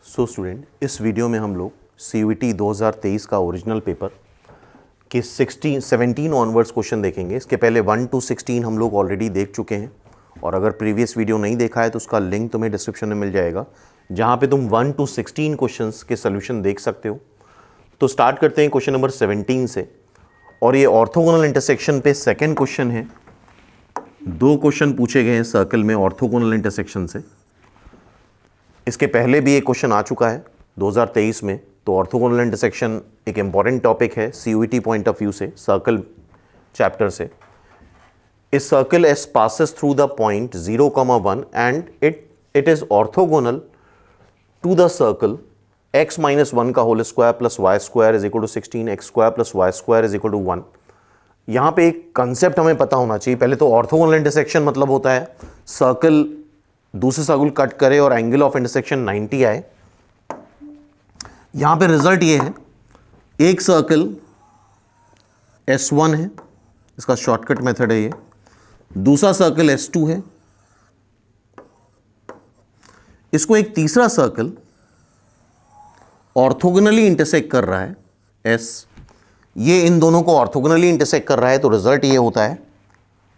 So student, इस video में हम लोग CUET 2023 का ओरिजिनल पेपर के 17 ऑनवर्ड्स क्वेश्चन देखेंगे। इसके पहले 1 to 16 हम लोग ऑलरेडी देख चुके हैं, और अगर प्रीवियस वीडियो नहीं देखा है तो उसका लिंक तुम्हें डिस्क्रिप्शन में मिल जाएगा, जहां पे तुम 1 to 16 क्वेश्चंस के सोल्यूशन देख सकते हो। तो स्टार्ट करते हैं क्वेश्चन नंबर 17 से, और ये ऑर्थोगोनल इंटरसेक्शन पे सेकेंड क्वेश्चन है। दो क्वेश्चन पूछे गए हैं सर्कल में ऑर्थोगोनल इंटरसेक्शन से। इसके पहले भी एक क्वेश्चन आ चुका है 2023 में। तो ऑर्थोगोनल इंटरसेक्शन एक इंपॉर्टेंट टॉपिक है CUET पॉइंट ऑफ व्यू से, सर्कल चैप्टर से। इस circle S passes through the point 0,1 and it is orthogonal to the circle x-1 का whole square plus Y square is equal to 16, x square plus Y square is equal to 1। यहाँ पे एक concept हमें पता होना चाहिए। पहले तो ऑर्थोगोनल इंटरसेक्शन मतलब होता है सर्कल दूसरे सर्कल कट करे और एंगल ऑफ इंटरसेक्शन 90 आए। यहां पे रिजल्ट ये है, एक सर्कल S1 है, इसका शॉर्टकट मेथड है ये। दूसरा सर्कल S2 है, इसको एक तीसरा सर्कल ऑर्थोगोनली इंटरसेक्ट कर रहा है S। ये इन दोनों को ऑर्थोगोनली इंटरसेक्ट कर रहा है, तो रिजल्ट ये होता है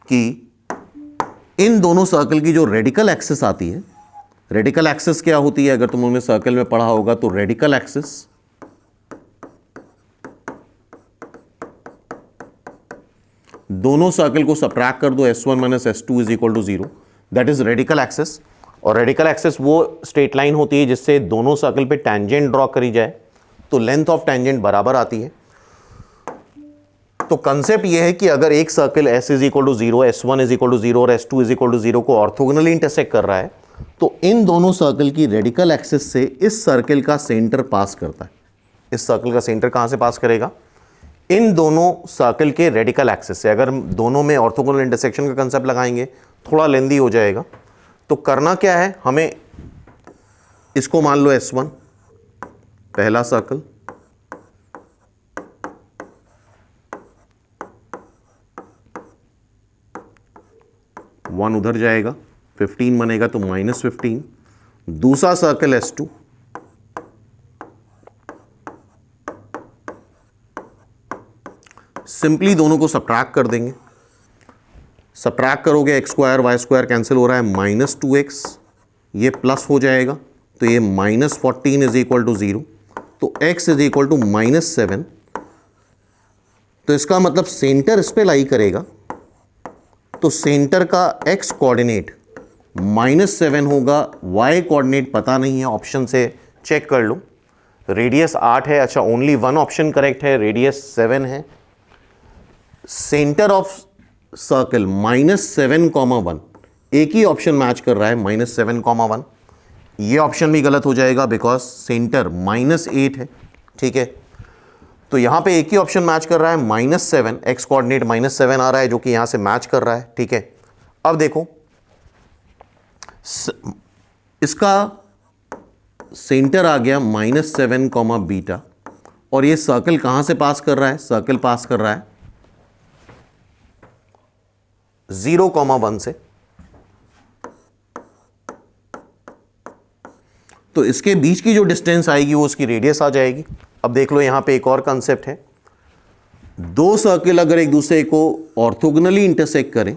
कि इन दोनों सर्कल की जो रेडिकल एक्सिस आती है, रेडिकल एक्सिस क्या होती है अगर तुमने सर्कल में पढ़ा होगा तो रेडिकल एक्सिस दोनों सर्कल को सबट्रैक्ट कर दो, S1 minus S2 is equal to 0, that is radical axis. और रेडिकल एक्सिस वो स्ट्रेट लाइन होती है जिससे दोनों सर्कल पे टैंजेंट ड्रॉ करी जाए, तो लेंथ ऑफ टैंजेंट बराबर आती है। तो कंसेप्ट ये है कि अगर एक circle S is equal to 0, S1 is equal to 0 और S2 इज इक्वल टू 0 को ऑर्थोगोनली इंटरसेक्ट कर रहा है, तो इन दोनों सर्कल की रेडिकल एक्सिस से इस सर्कल का सेंटर पास करता है। इस सर्कल का सेंटर कहां से पास करेगा? इन दोनों सर्कल के रेडिकल एक्सिस से। अगर हम दोनों में ऑर्थोगोनल इंटरसेक्शन का कंसेप्ट लगाएंगे थोड़ा लेंदी हो जाएगा। तो करना क्या है, हमें इसको मान लो S1 पहला सर्कल, वन उधर जाएगा, 15 बनेगा तो -15। दूसरा सर्कल S2, सिंपली दोनों को सबट्रैक्ट कर देंगे। सबट्रैक्ट करोगे x square Y square cancel हो रहा है, -2x, ये प्लस हो जाएगा तो ये -14 इज इक्वल टू 0, तो x इज इक्वल टू -7। तो इसका मतलब सेंटर इस पे लाई करेगा, तो सेंटर का x कोऑर्डिनेट -7 होगा, y कोऑर्डिनेट पता नहीं है, ऑप्शन से चेक कर लो। रेडियस 8 है, अच्छा ओनली वन ऑप्शन करेक्ट है, रेडियस 7 है। सेंटर ऑफ सर्कल -7,1, एक ही ऑप्शन मैच कर रहा है -7,1। ये ऑप्शन भी गलत हो जाएगा बिकॉज सेंटर -8 है, ठीक है। तो यहां पे एक ही ऑप्शन मैच कर रहा है -7, x कोऑर्डिनेट -7 आ रहा है जो कि यहां से मैच कर रहा है, ठीक है। अब देखो इसका सेंटर आ गया -7, बीटा, और ये सर्कल कहां से पास कर रहा है? सर्कल पास कर रहा है 0,1 से। तो इसके बीच की जो डिस्टेंस आएगी वो उसकी रेडियस आ जाएगी। अब देख लो यहां पे एक और कंसेप्ट है, दो सर्कल अगर एक दूसरे को ऑर्थोगोनली इंटरसेक्ट करें,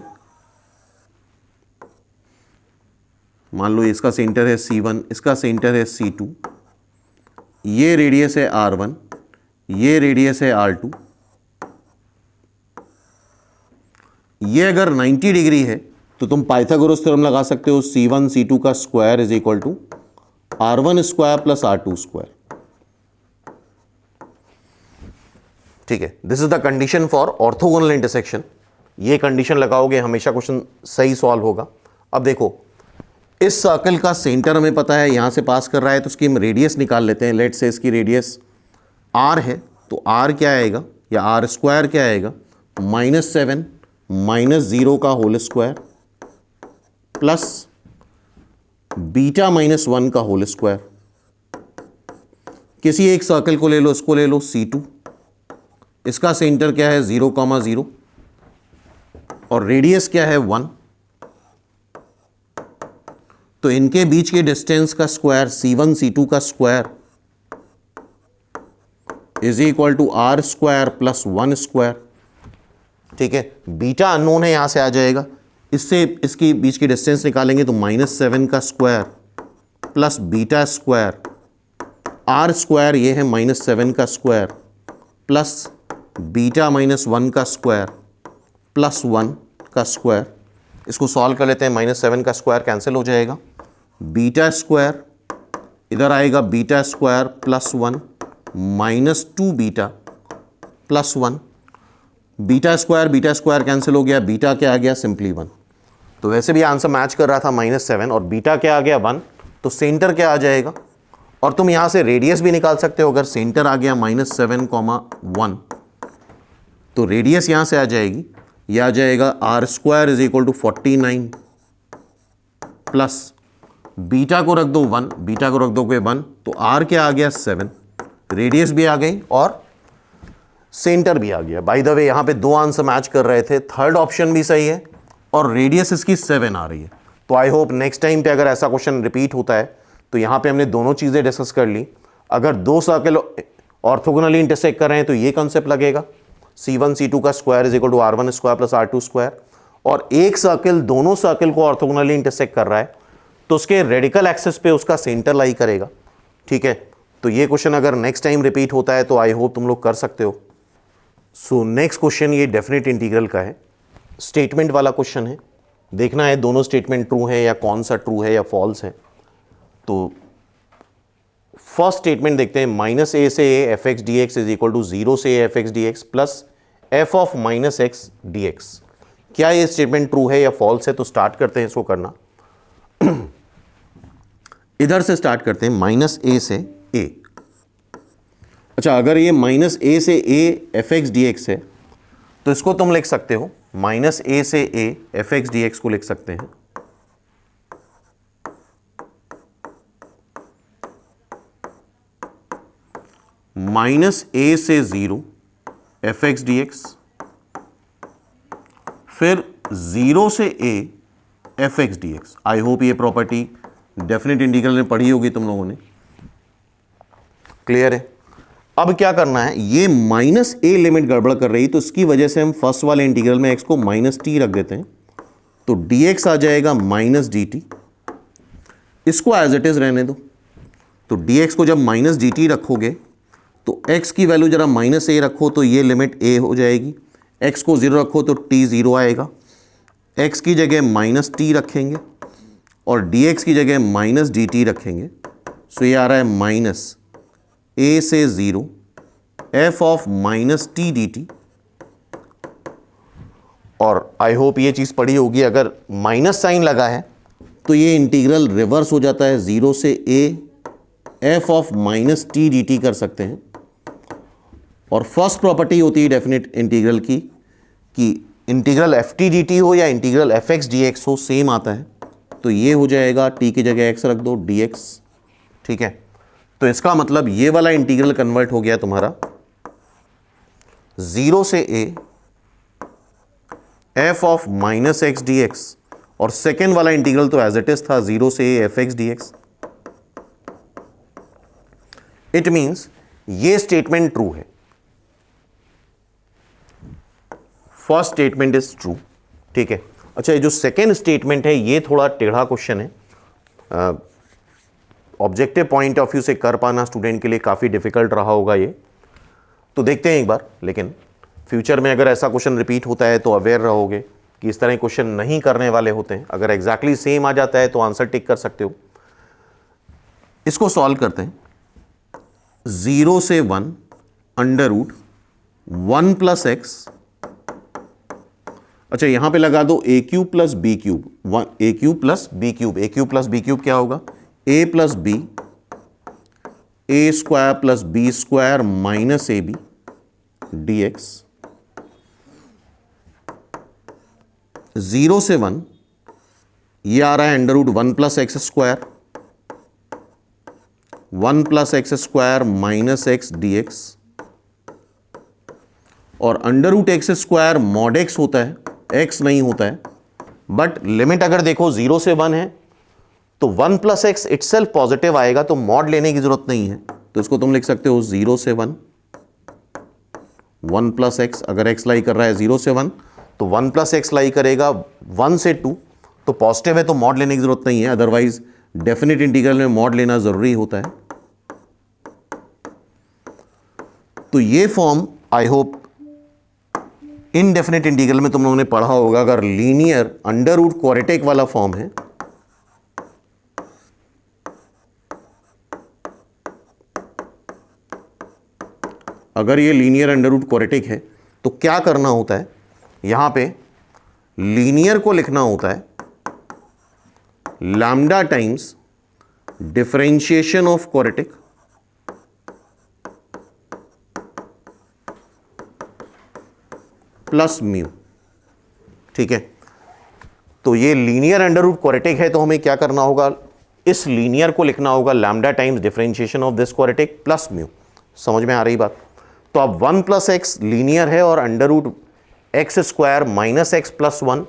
मान लो इसका सेंटर है C1, इसका सेंटर है C2, ये रेडियस है R1, ये रेडियस है R2, ये अगर 90 डिग्री है तो तुम पाइथागोरस थ्योरम लगा सकते हो, C1 C2 का square is equal to R1 square plus R2 square, ठीक है। This is the condition for orthogonal intersection. ये कंडीशन लगाओगे हमेशा क्वेश्चन सही सॉल्व होगा। अब देखो इस सर्कल का सेंटर हमें पता है यहां से पास कर रहा है, तो उसकी हम रेडियस निकाल लेते हैं। लेट्स से इसकी रेडियस R है, तो R क्या आएगा या R स्क्वायर क्या आएगा? -7 -0 का होल स्क्वायर प्लस बीटा -1 का होल स्क्वायर। किसी एक सर्कल को ले लो, इसको ले लो C2, इसका सेंटर क्या है 0,0 और रेडियस क्या है 1। तो इनके बीच के डिस्टेंस का स्क्वायर C1 C2 का square is equal to R square plus 1 square. ठीक है, बीटा अननोन है, यहां से आ जाएगा, इससे इसकी बीच की डिस्टेंस निकालेंगे तो -7 का square plus beta square, R square ये है -7 का स्क्वायर प्लस बीटा -1 का स्क्वायर प्लस 1 का स्क्वायर। इसको सॉल्व कर लेते हैं, -7 का स्क्वायर कैंसिल हो जाएगा, बीटा स्क्वायर इधर आएगा, beta square plus 1 -2 beta plus 1, beta square cancel हो गया, बीटा क्या आ गया, सिंपली 1। तो वैसे भी आंसर मैच कर रहा था -7 और बीटा क्या आ गया 1, तो सेंटर क्या आ जाएगा, और तुम यहां से रेडियस भी निकाल सकते हो। अगर सेंटर आ गया -7, 1 तो रेडियस यहां से आ जाएगी, यह आ जाएगा R square is equal to 49 plus beta को रख दो 1, बीटा को रख दोगे 1 तो R क्या आ गया 7, रेडियस भी आ गई और सेंटर भी आ गया। बाय द वे यहां पे दो आंसर मैच कर रहे थे, थर्ड ऑप्शन भी सही है और रेडियस इसकी 7 आ रही है। तो आई होप नेक्स्ट टाइम पे अगर ऐसा क्वेश्चन रिपीट होता है तो यहां पे हमने दोनों चीजें डिस्कस कर ली। अगर दो सर्कल ऑर्थोगोनली इंटरसेक्ट कर रहे हैं तो ये कॉन्सेप्ट लगेगा, C1 C2 का square is equal to R1 square plus R2 square, और एक सर्कल दोनों सर्कल को ऑर्थोगोनली इंटरसेक्ट कर रहा है तो उसके रेडिकल एक्सिस पे उसका सेंटर लाई करेगा। ठीक है, तो ये क्वेश्चन अगर नेक्स्ट टाइम रिपीट होता है तो आई होप तुम लोग कर सकते हो। सो नेक्स्ट क्वेश्चन ये डेफिनेट इंटीग्रल का है, स्टेटमेंट वाला क्वेश्चन है, देखना है दोनों स्टेटमेंट ट्रू है या कौन सा ट्रू है या फॉल्स है। तो फर्स्ट स्टेटमेंट देखते हैं, -a से a f x dx is equal to 0 से a f x dx plus f of -x dx। क्या ये स्टेटमेंट ट्रू है या फॉल्स है? तो स्टार्ट करते हैं इसको करना। इधर से स्टार्ट करते हैं, -a से a। अच्छा, अगर ये -a से a f x dx है तो इसको तुम लिख सकते हो -a से a f x dx को लिख सकते हैं -a से 0 f x dx, फिर 0 से a f x dx। I hope ये प्रॉपर्टी डेफिनेट इंटीग्रल में पढ़ी होगी तुम लोगों ने, क्लियर है। अब क्या करना है, ये -a लिमिट गड़बड़ कर रही तो इसकी वजह से हम फर्स्ट वाले इंटीग्रल में x को -t रख देते हैं, तो dx आ जाएगा -dt, इसको एज इट इज रहने दो। तो dx को जब -dt रखोगे तो x की वैल्यू जरा -a रखो तो ये लिमिट a हो जाएगी, x को 0 रखो तो t 0 आएगा, x की जगह -t रखेंगे और dx की जगह -dt रखेंगे। सो ये आ रहा है -a से 0 f ऑफ -t dt, और आई होप ये चीज़ पढ़ी होगी। अगर माइनस साइन लगा है तो ये इंटीग्रल रिवर्स हो जाता है, 0 से a f of -t dt कर सकते हैं। और फर्स्ट प्रॉपर्टी होती है डेफिनेट इंटीग्रल की कि integral F T D T हो या integral F x D x हो, सेम आता है। तो ये हो जाएगा, t की जगह x रख दो, dx। ठीक है, तो इसका मतलब ये वाला इंटीग्रल कन्वर्ट हो गया तुम्हारा 0 से a f of -x dx, और सेकेंड वाला इंटीग्रल तो एज इट इज था 0 से a f x dx। It means ये स्टेटमेंट ट्रू है, फर्स्ट स्टेटमेंट इज ट्रू। ठीक है, अच्छा ये जो सेकेंड स्टेटमेंट है ये थोड़ा टेढ़ा क्वेश्चन है, ऑब्जेक्टिव पॉइंट ऑफ व्यू से कर पाना स्टूडेंट के लिए काफ़ी डिफिकल्ट रहा होगा ये, तो देखते हैं एक बार। लेकिन फ्यूचर में अगर ऐसा क्वेश्चन रिपीट होता है तो अवेयर रहोगे कि इस तरह क्वेश्चन नहीं करने वाले होते हैं। अगर एग्जैक्टली सेम आ जाता है तो आंसर टिक कर सकते हो। इसको सॉल्व करते हैं, 0 से 1 अंडर रूट 1 प्लस एक्स, अच्छा यहां पे लगा दो A cube plus B cube, A cube plus B cube, A cube plus B cube क्या होगा, A plus B, A square plus B square minus A B D X. 0 से 1 ये आ रहा है under root 1 plus X square, 1 plus X square minus X D X, और under root X square mod X होता है, x नहीं होता है। बट लिमिट अगर देखो 0 से 1 है तो 1 प्लस एक्स इटसेल्फ पॉजिटिव आएगा तो मॉड लेने की जरूरत नहीं है, तो इसको तुम लिख सकते हो 0 से 1, 1 प्लस एक्स, अगर एक्स लाई कर रहा है 0 से 1 तो 1 प्लस एक्स लाई करेगा 1 से 2, तो पॉजिटिव है तो मॉड लेने की जरूरत नहीं है, अदरवाइज डेफिनेट इंटीग्रल में मॉड लेना जरूरी होता है। तो ये form I hope indefinite integral में तुम लोगों ने पढ़ा होगा, अगर लीनियर अंडर रूट क्वाड्रेटिक वाला फॉर्म है अगर ये लीनियर अंडर रूट क्वाड्रेटिक है तो क्या करना होता है, यहां पे लीनियर को लिखना होता है lambda times differentiation of quadratic plus mu. ठीक है, तो ये लीनियर अंडर रूट क्वाड्रेटिक है तो हमें क्या करना होगा, इस लीनियर को लिखना होगा lambda times differentiation of this quadratic plus mu. समझ में आ रही बात? तो अब 1 प्लस एक्स लीनियर है और under root X square minus X plus 1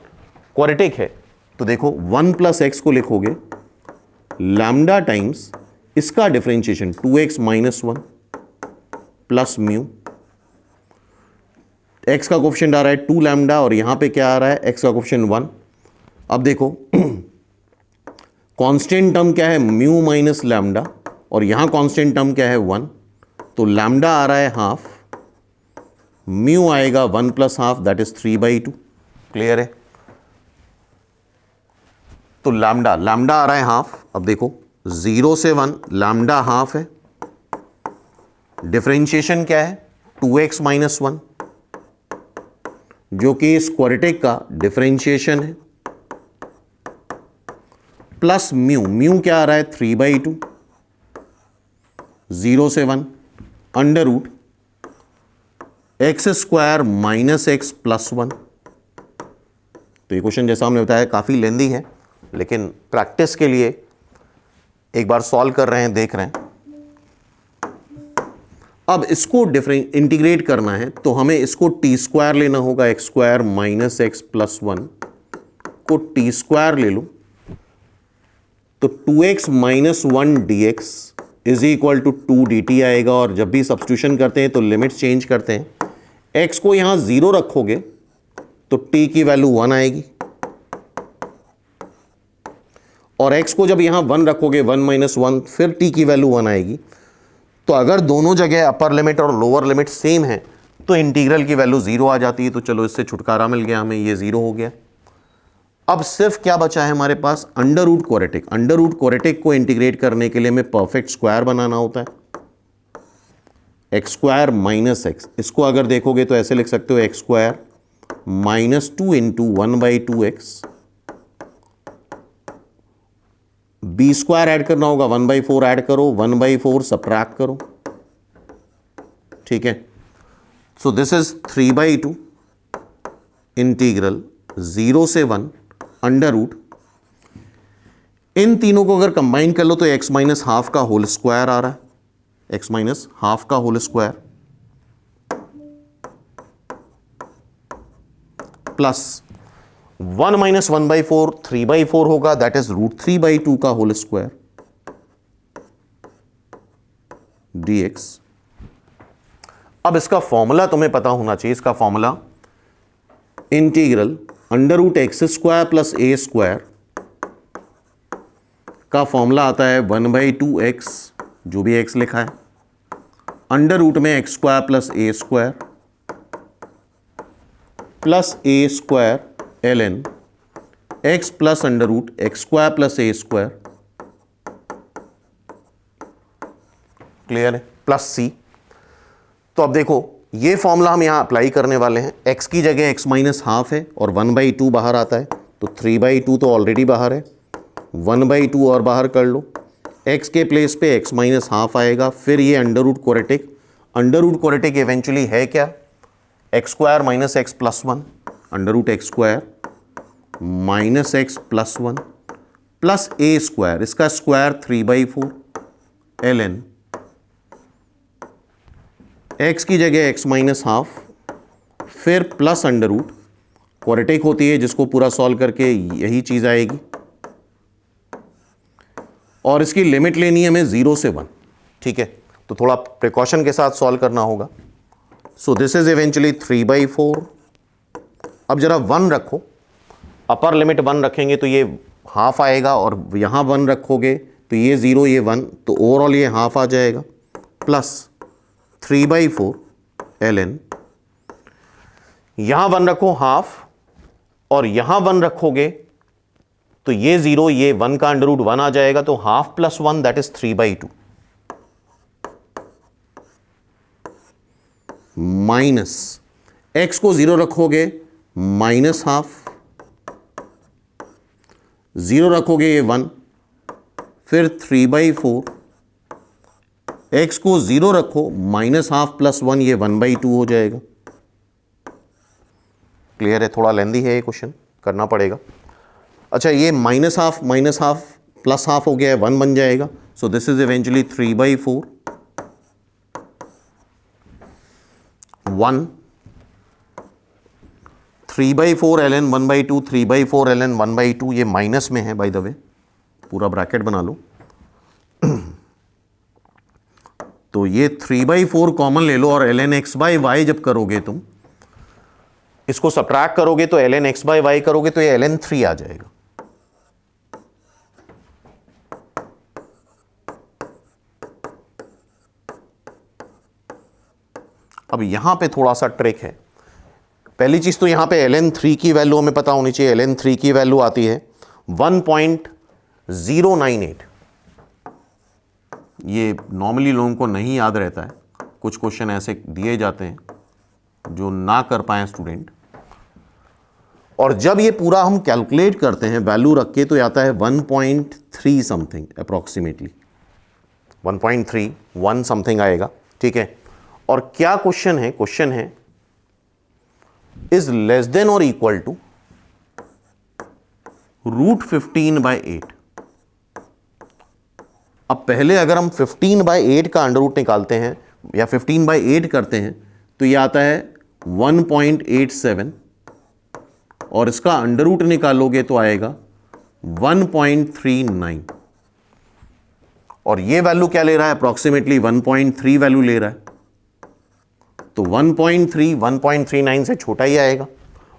quadratic है, तो देखो 1 प्लस एक्स को लिखोगे लैम्डा टाइम्स इसका differentiation 2x minus 1 plus mu. X का कोफिशिएंट आ रहा है 2 लैम्डा और यहां पे क्या आ रहा है, एक्स का कोफिशिएंट 1। अब देखो कांस्टेंट टर्म क्या है, म्यू माइनस लैम्डा, और यहां कांस्टेंट टर्म क्या है 1, तो लैम्डा आ रहा है हाफ, म्यू आएगा 1 plus half that is 3/2। Clear है? तो लैम्डा आ रहा है हाफ। अब देखो 0 से 1 लैम्डा हाफ है, डिफरेंशिएशन क्या है 2x माइनस 1 जो कि इस क्वाड्रेटिक का डिफरेंशिएशन है, प्लस म्यू क्या आ रहा है 3/2, 0 से 1 under root X square minus X plus 1। तो ये क्वेश्चन जैसा हमने बताया काफी लेंदी है, लेकिन प्रैक्टिस के लिए एक बार सॉल्व कर रहे हैं, देख रहे हैं। अब इसको इंटीग्रेट करना है तो हमें इसको टी स्क्वायर लेना होगा, X square minus X plus 1 को टी स्क्वायर ले लो तो 2x minus 1 dx is equal to 2 dt आएगा। और जब भी सब्स्टिट्यूशन करते हैं तो लिमिट्स चेंज करते हैं, x को यहां 0 रखोगे तो t की वैल्यू 1 आएगी, और x को जब यहां 1 रखोगे 1 माइनस 1 फिर t की वैल्यू 1 आएगी। तो अगर दोनों जगह अपर लिमिट और लोअर लिमिट सेम है तो इंटीग्रल की वैल्यू 0 आ जाती है। तो चलो इससे छुटकारा मिल गया हमें, ये 0 हो गया। अब सिर्फ क्या बचा है हमारे पास, under root quadratic. Under root quadratic को इंटीग्रेट करने के लिए हमें परफेक्ट स्क्वायर बनाना होता है, एक्स स्क्वायर माइनस एक्स। इसको अगर देखोगे तो ऐसे लिख सकते हो X square minus 2 into 1/2x, B square add करना होगा 1/4 ऐड करो, 1/4 सब्ट्रैक्ट करो। ठीक है, सो दिस इज 3/2 इंटीग्रल 0 से 1 अंडर रूट, इन तीनों को अगर कंबाइन कर लो तो x माइनस हाफ का होल स्क्वायर आ रहा है, x माइनस हाफ का होल स्क्वायर प्लस 1 माइनस 1/4 3/4 होगा, दैट इज रूट 3/2 का होल स्क्वायर dx। अब इसका फॉर्मूला तुम्हें पता होना चाहिए, इसका formula integral under root X square plus A square का फॉर्मूला आता है 1/2x, जो भी x लिखा है, अंडर रूट में X square plus A square plus A square ln x plus under root X square plus A square. Clear है? Plus c। तो अब देखो ये फॉर्मूला हम यहां अप्लाई करने वाले हैं, x की जगह x माइनस हाफ है और 1/2 बाहर आता है, तो 3/2 तो ऑलरेडी बाहर है, 1/2 और बाहर कर लो, x के प्लेस पे x माइनस हाफ आएगा, फिर ये under root quadratic. Under root quadratic eventually है क्या, X square minus X plus 1, under root X square minus X plus 1 plus A square, इसका स्क्वायर 3/4 ln x की जगह x माइनस हाफ, फिर plus under root, quadratic होती है जिसको पूरा सॉल्व करके यही चीज आएगी, और इसकी लिमिट लेनी है हमें 0 से 1, ठीक है, तो थोड़ा प्रिकॉशन के साथ सॉल्व करना होगा। So this is eventually 3/4। अब जरा 1 रखो, अपर लिमिट 1 रखेंगे तो ये हाफ आएगा, और यहाँ 1 रखोगे तो ये 0 ये 1, तो ओवरऑल ये हाफ आ जाएगा, प्लस 3/4 ln, यहाँ 1 रखो हाफ, और यहाँ 1 रखोगे तो ये 0 ये 1 का अंडर रूट 1 आ जाएगा, तो half plus 1 that is 3/2, minus x को 0 रखोगे माइनस हाफ, 0 रखोगे ये 1, फिर 3/4, x को 0 रखो माइनस हाफ प्लस 1 ये 1/2 हो जाएगा। क्लियर है? थोड़ा लेंदी है ये क्वेश्चन, करना पड़ेगा। अच्छा, ये माइनस हाफ प्लस हाफ हो गया है, 1 बन जाएगा। So this is eventually 3/4 1 3/4 ln 1/2, 3/4 ln 1/2, ये माइनस में है बाय द वे, पूरा ब्रैकेट बना लो। तो ये 3/4 कॉमन ले लो, और ln x/y जब करोगे तुम इसको सब्ट्रैक्ट करोगे तो ln x/y करोगे तो ये ln 3 आ जाएगा। अब यहां पे थोड़ा सा ट्रिक है। पहली चीज तो यहां पे ln 3 की वैल्यू हमें पता होनी चाहिए। ln 3 की वैल्यू आती है 1.098। ये नॉर्मली लोगों को नहीं याद रहता है, कुछ क्वेश्चन ऐसे दिए जाते हैं जो ना कर पाए स्टूडेंट, और जब ये पूरा हम कैलकुलेट करते हैं वैल्यू रख के तो आता है 1.3 समथिंग अप्रोक्सीमेटली, 1.31 समथिंग आएगा, ठीक है। और क्या क्वेश्चन है? क्वेश्चन है इज लेस देन और इक्वल टू √15/8। अब पहले अगर हम 15/8 का अंडर रूट निकालते हैं या 15/8 करते हैं तो ये आता है 1.87, और इसका अंडर रूट निकालोगे तो आएगा 1.39, और ये वैल्यू क्या ले रहा है? अप्रोक्सीमेटली 1.3 वैल्यू ले रहा है, तो 1.3 1.39 से छोटा ही आएगा।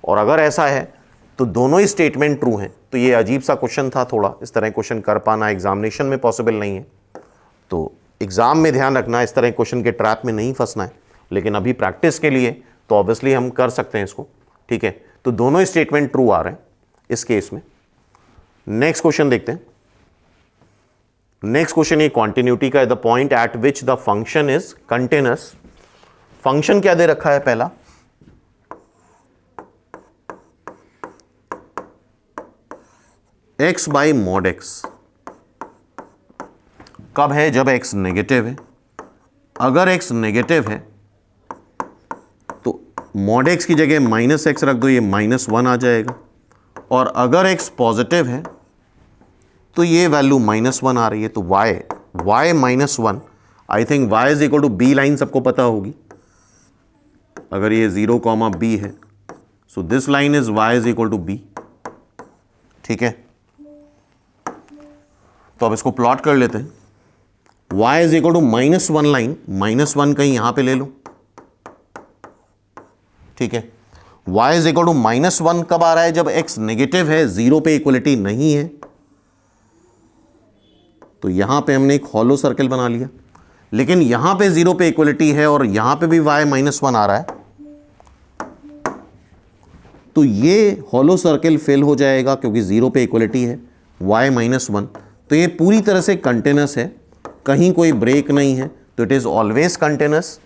और अगर ऐसा है तो दोनों ही स्टेटमेंट ट्रू हैं। तो ये अजीब सा क्वेश्चन था, थोड़ा इस तरह क्वेश्चन कर पाना एग्जामिनेशन में पॉसिबल नहीं है, तो एग्जाम में ध्यान रखना इस तरह क्वेश्चन के ट्रैप में नहीं फंसना है। लेकिन अभी प्रैक्टिस के लिए तो ऑब्वियसली हम कर सकते हैं इसको, ठीक है। तो दोनों ही स्टेटमेंट ट्रू आ रहे हैं इस केस में। नेक्स्ट क्वेश्चन देखते हैं। नेक्स्ट क्वेश्चन ये कॉन्टिन्यूटी का है। The point eight which the function is continuous. Function क्या दे रखा है? पहला x बाई मॉड x। कब है? जब x नेगेटिव है। अगर x नेगेटिव है तो मॉड x की जगह माइनस x रख दो, ये -1 आ जाएगा। और अगर x पॉजिटिव है तो ये वैल्यू -1 आ रही है, तो y -1, I think y is equal to b line सबको पता होगी। अगर ये 0, b है, so this line is y is equal to b, ठीक है। तो अब इसको प्लॉट कर लेते हैं। y is equal to -1 line, -1 कहीं यहां पे ले लो, ठीक है। y इज इक्वल टू -1 कब आ रहा है? जब x नेगेटिव है, 0 पे इक्वलिटी नहीं है। तो यहां पे हमने एक हॉलो सर्कल बना लिया, लेकिन यहां पे 0 पे इक्वलिटी है और यहां पे भी y -1 आ रहा है, तो ये हॉलो सर्कल फेल हो जाएगा क्योंकि 0 पे इक्वलिटी है, y -1। तो ये पूरी तरह से कंटिन्यूअस है, कहीं कोई ब्रेक नहीं है, तो it is always continuous.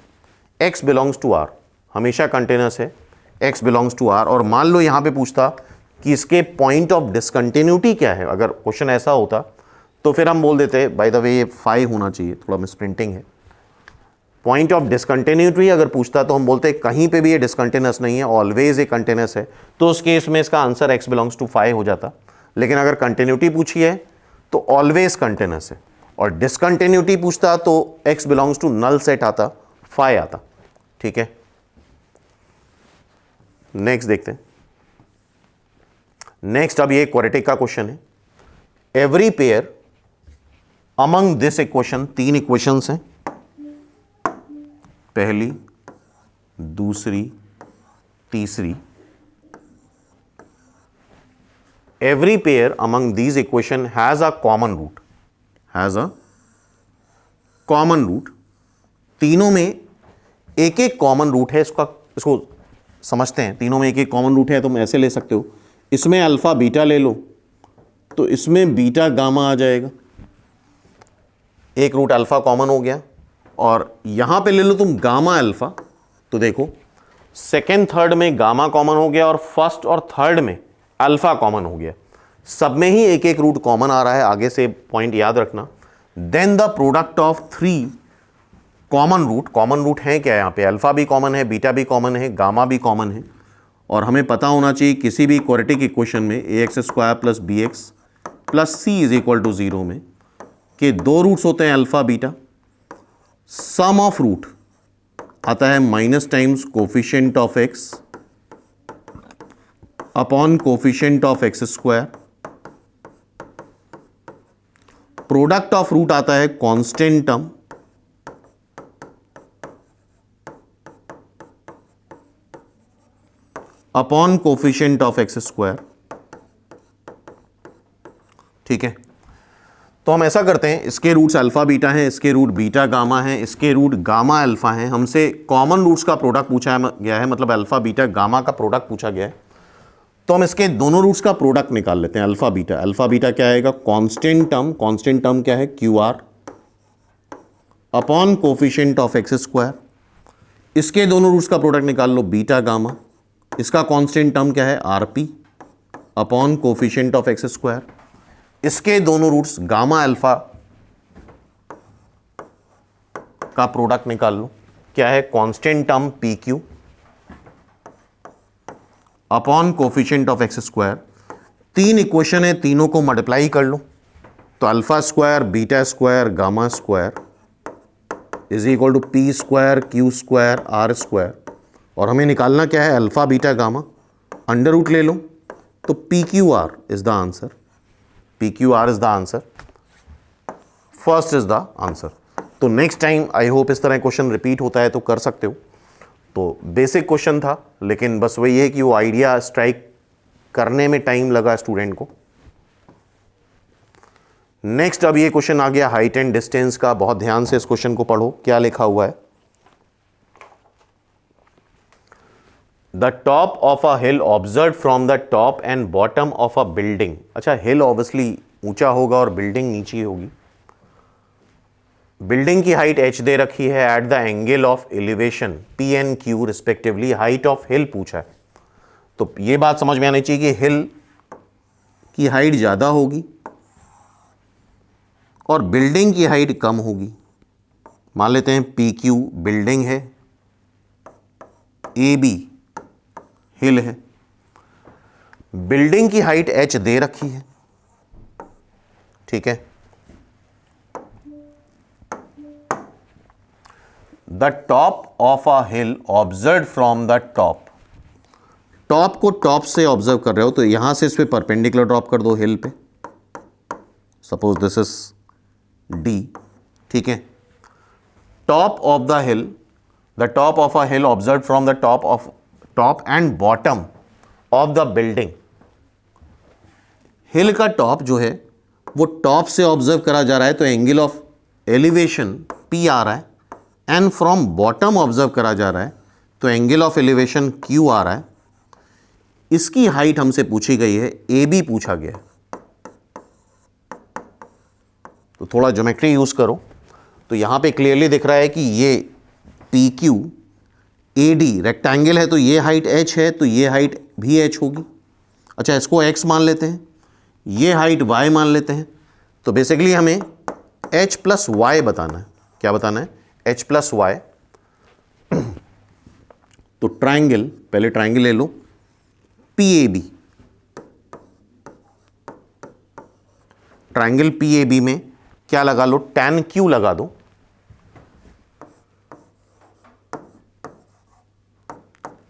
x belongs to r, हमेशा कंटिन्यूअस है, x बिलोंग्स टू r। और मान लो यहां पे पूछता कि इसके पॉइंट ऑफ डिसकंटिन्यूटी क्या है, अगर क्वेश्चन ऐसा होता तो फिर हम बोल देते, बाय द वे ये 5 होना चाहिए, थोड़ा मिसप्रिंटिंग है। पॉइंट ऑफ डिसकंटिन्यूटी अगर पूछता तो हम बोलते कहीं पे भी ये डिसकंटिन्यूअस नहीं है, ऑलवेज ये कंटिन्यूअस है, तो उस केस में इसका आंसर x बिलोंग्स टू 5 हो जाता। लेकिन अगर कंटिन्यूटी पूछी है तो ऑलवेज कंटिन्यूअस है, और डिसकंटिन्यूटी पूछता तो x belongs to null set आता, 5 आता, ठीक है। नेक्स्ट देखते हैं। नेक्स्ट अब ये क्वाड्रेटिक का क्वेश्चन है। Every pair among this equation, 3 equations हैं, पहली, दूसरी, तीसरी. Every pair among these equation has a common root. Has a common root. तीनों में एक एक कॉमन रूट है. इसको समझते हैं. तीनों में एक एक कॉमन रूट है, तुम ऐसे ले सकते हो. इसमें अल्फा बीटा ले लो तो इसमें बीटा गामा आ जाएगा. एक रूट अल्फा कॉमन हो गया. और यहां पे ले लो तुम गामा अल्फा, तो देखो सेकेंड थर्ड में गामा कॉमन हो गया और फर्स्ट और थर्ड में अल्फा कॉमन हो गया. सब में ही एक एक रूट कॉमन आ रहा है. आगे से पॉइंट याद रखना. Then the product of 3 common root. Common root है क्या यहां पे? अल्फा भी कॉमन है, बीटा भी कॉमन है, गामा भी कॉमन है. और हमें पता होना चाहिए किसी भी क्वाड्रेटिक इक्वेशन में ax² plus bx plus c is equal to 0 में कि 2 रूट्स होते हैं alpha beta. Sum of root आता है minus times coefficient of x upon coefficient of x². Product of root आता है constant term upon coefficient of x². ठीक है, तो हम ऐसा करते हैं, इसके रूट्स अल्फा बीटा हैं, इसके रूट बीटा गामा हैं, इसके रूट गामा अल्फा हैं. हमसे कॉमन रूट्स का प्रोडक्ट पूछा गया है, मतलब अल्फा बीटा गामा का प्रोडक्ट पूछा गया है. तो हम इसके दोनों रूट्स का प्रोडक्ट निकाल लेते हैं. अल्फा बीटा, अल्फा बीटा क्या आएगा? Constant term. कांस्टेंट टर्म क्या है? QR upon coefficient of x². इसके दोनों रूट्स का प्रोडक्ट निकाल लो, बीटा गामा. इसका कांस्टेंट टर्म क्या है? RP upon coefficient of x². इसके दोनों रूट्स गामा अल्फा का प्रोडक्ट निकाल लो, क्या है? Constant term PQ upon coefficient of x². 3 equation है, तीनों को मल्टीप्लाई कर लो तो alpha square beta square gamma square is equal to P² Q² R². और हमें निकालना क्या है? Alpha beta gamma. Under root ले लो तो PQR is the answer. PQR is the answer. First is the answer. तो नेक्स्ट टाइम आई होप इस तरह क्वेश्चन रिपीट होता है तो कर सकते हो. तो बेसिक क्वेश्चन था, लेकिन बस वही है कि वो आइडिया स्ट्राइक करने में टाइम लगा स्टूडेंट को. नेक्स्ट अब ये क्वेश्चन आ गया हाइट एंड डिस्टेंस का. बहुत ध्यान से इस क्वेश्चन को पढ़ो. क्या लिखा हुआ है? The top of a hill observe from the top and bottom of a building. अच्छा, हिल ऑब्वियसली ऊंचा होगा और बिल्डिंग नीची होगी. बिल्डिंग की हाइट h दे रखी है at the angle of elevation P and Q respectively. Height of hill पूछा है, तो ये बात समझ में आनी चाहिए कि हिल की हाइट ज्यादा होगी और बिल्डिंग की हाइट कम होगी. मान लेते हैं PQ बिल्डिंग है, AB हिल है. बिल्डिंग की हाइट h दे रखी है. ठीक है, the top of a hill observe from the top. Top को टॉप से ऑब्जर्व कर रहे हो तो यहां से इस पे परपेंडिकुलर ड्रॉप कर दो हिल पे. Suppose this is D. ठीक है, top of the hill, the top of a hill observe from the top and bottom of the building. Hill का टॉप जो है वो टॉप से ऑब्जर्व करा जा रहा है तो एंगल ऑफ एलिवेशन P आ रहा है. एंड फ्रॉम बॉटम ऑब्जर्व करा जा रहा है तो एंगल ऑफ एलिवेशन Q आ रहा है. इसकी हाइट हमसे पूछी गई है, AB पूछा गया है. तो थोड़ा ज्योमेट्री यूज करो तो यहां पे क्लियरली दिख रहा है कि ये PQ AD रेक्टेंगल है तो ये हाइट h है तो ये हाइट भी h होगी. अच्छा, इसको x मान लेते हैं, ये हाइट y मान लेते हैं. तो बेसिकली हमें h प्लस y बताना है. क्या बताना है? h plus y. तो ट्राइंगल, पहले ट्राइंगल ले लो PAB. ट्राइंगल PAB में क्या लगा लो? tan Q लगा दो.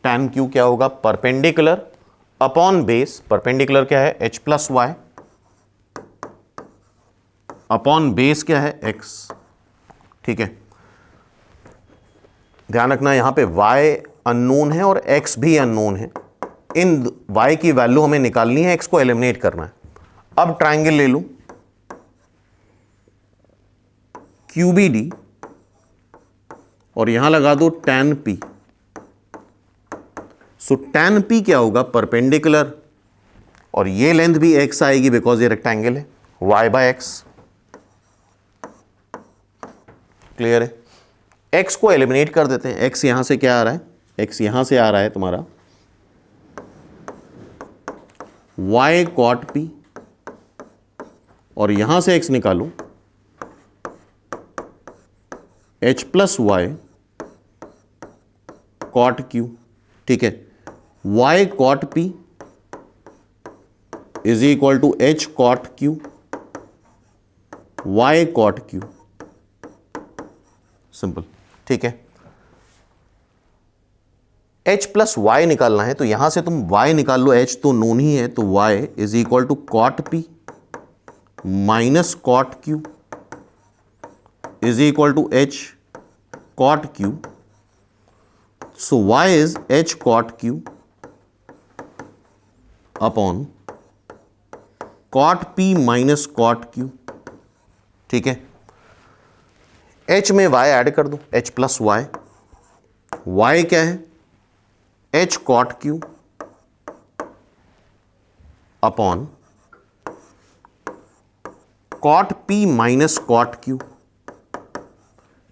tan Q क्या होगा? Perpendicular upon base. परपेंडिकुलर क्या है? h plus y upon base क्या है x, ठीक है। ध्यान रखना यहां पे y अननोन है और x भी अननोन है, इन y की वैल्यू हमें निकालनी है, x को एलिमिनेट करना है। अब ट्राइंगल ले लूं QBD और यहां लगा दो tan P। सो tan P क्या होगा, परपेंडिकुलर, और ये लेंथ भी x आएगी बिकॉज ये रेक्टेंगल है, y बाय एक्स। क्लियर है। x को एलिमिनेट कर देते हैं, x यहां से क्या आ रहा है, x यहां से आ रहा है तुम्हारा y cot P, और यहां से x निकालूं h plus y cot Q, ठीक है। y cot P is equal to h cot Q, y cot Q, simple, ठीक है। h प्लस वाई निकालना है तो यहां से तुम y निकाल लो, h तो नोन ही है, तो y is equal to cot P minus cot Q is equal to h cot Q। So y is h cot Q upon cot P minus cot Q, ठीक है। h में y add कर दो, h plus Y, y क्या है h cot Q upon cot P minus cot Q।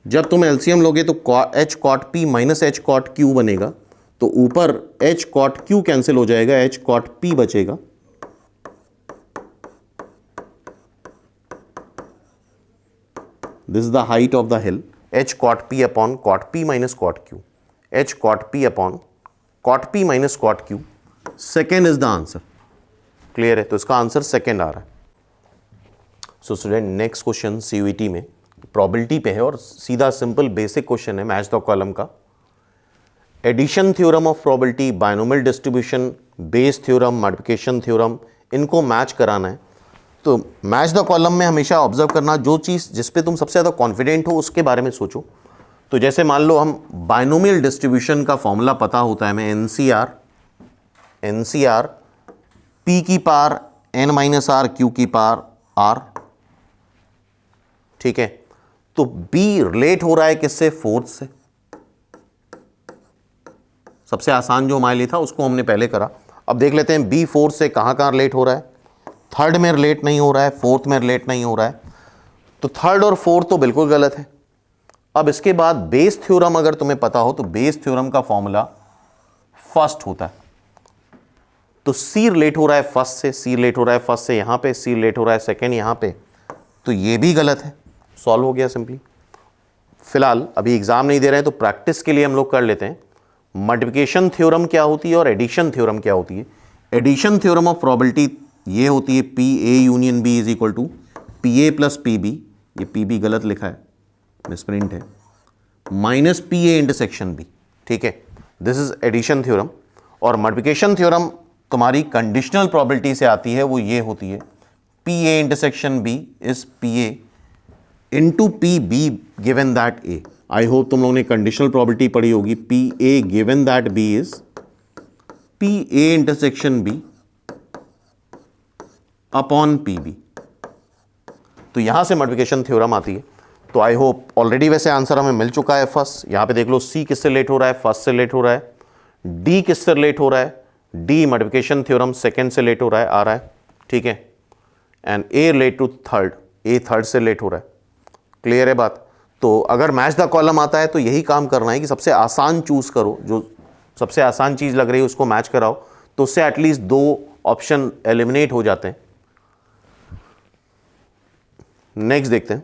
जब तुम LCM लोगे तो h cot P minus h cot Q बनेगा, तो ऊपर h cot Q कैंसिल हो जाएगा, h cot P बचेगा। This is the height of the hill, h cot P upon cot P minus cot Q, h cot P upon cot P minus cot Q, second is the answer. Clear है, तो इसका answer second आ रहा है। So student, next question CUET में probability पे है और सीधा सिंपल बेसिक क्वेश्चन है मैच द कॉलम का। Addition theorem of probability, binomial distribution, Bayes theorem, multiplication theorem, इनको मैच कराना है। तो मैच द कॉलम में हमेशा ऑब्जर्व करना, जो चीज़ जिस पे तुम सबसे ज़्यादा कॉन्फिडेंट हो उसके बारे में सोचो। तो जैसे मान लो हम बायनोमियल डिस्ट्रीब्यूशन का फॉर्मूला पता होता है हमें, एनसीआर पी की power n minus r q की पावर r, ठीक है। तो b रिलेट हो रहा है किससे, फोर्थ से। सबसे आसान जो हमारे लिए था उसको हमने पहले करा। अब देख लेते हैं b फोर्थ से कहां कहां रिलेट हो रहा है। थर्ड में रिलेट नहीं हो रहा है, फोर्थ में रिलेट नहीं हो रहा है, तो थर्ड और फोर्थ तो बिल्कुल गलत है। अब इसके बाद बेस थ्योरम अगर तुम्हें पता हो तो बेस थ्योरम का फॉर्मूला फर्स्ट होता है। तो सी रिलेट हो रहा है फर्स्ट से, सी रिलेट हो रहा है फर्स्ट से यहां पे, सी रिलेट हो रहा है सेकेंड यहां पे, तो ये भी गलत है। सॉल्व हो गया सिंपली। फिलहाल अभी एग्जाम नहीं दे रहे हैं तो प्रैक्टिस के लिए हम लोग कर लेते हैं। मल्टीप्लिकेशन थ्योरम क्या होती है और एडिशन थ्योरम क्या होती है। एडिशन थ्योरम ऑफ प्रोबेबिलिटी ये होती है P A union B is equal to P A plus P B, ये पी बी गलत लिखा है, मिसप्रिंट है, minus P A intersection B, ठीक है। This is addition theorem. और मल्टीप्लिकेशन थ्योरम तुम्हारी कंडीशनल प्रोबेबिलिटी से आती है, वो ये होती है P A intersection B is P A into P B given that A. I hope तुम लोगों ने कंडीशनल प्रोबेबिलिटी पढ़ी होगी। P A given that B is P A intersection B upon P B. तो यहां से मल्टीप्लिकेशन थ्योरम आती है। तो आई होप ऑलरेडी वैसे आंसर हमें मिल चुका है फर्स्ट। यहां पे देख लो सी किससे रिलेट हो रहा है, फर्स्ट से रिलेट हो रहा है। डी किससे रिलेट हो रहा है, डी मल्टीप्लिकेशन थ्योरम सेकंड से रिलेट हो रहा है, आ रहा है, ठीक है। And A relate to third, A third से रिलेट हो रहा है। क्लियर है बात। तो अगर मैच द कॉलम आता है तो यही काम करना है कि सबसे आसान चूज करो, जो सबसे आसान चीज लग रही है उसको मैच कराओ, तो उससे एटलीस्ट दो ऑप्शन एलिमिनेट हो जाते हैं। नेक्स्ट देखते हैं।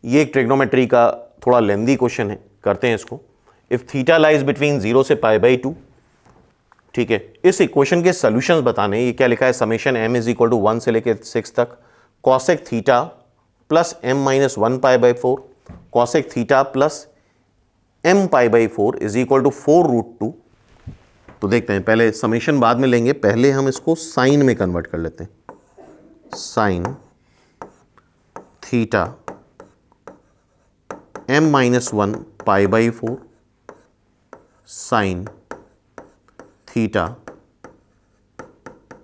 ये एक ट्रिग्नोमेट्री का थोड़ा लेंदी क्वेश्चन है, करते हैं इसको। इफ थीटा लाइज बिटवीन 0 से π/2, ठीक है। इस इक्वेशन के सॉल्यूशंस बताने, ये क्या लिखा है, summation m is equal to 1 से लेकर 6 तक cosec theta plus m minus 1 π/4 cosec theta plus m π/4 is equal to 4√2। तो देखते हैं, पहले समेशन बाद में लेंगे, पहले हम इसको साइन में कन्वर्ट कर लेते हैं। Sine theta m-1 π/4 sine theta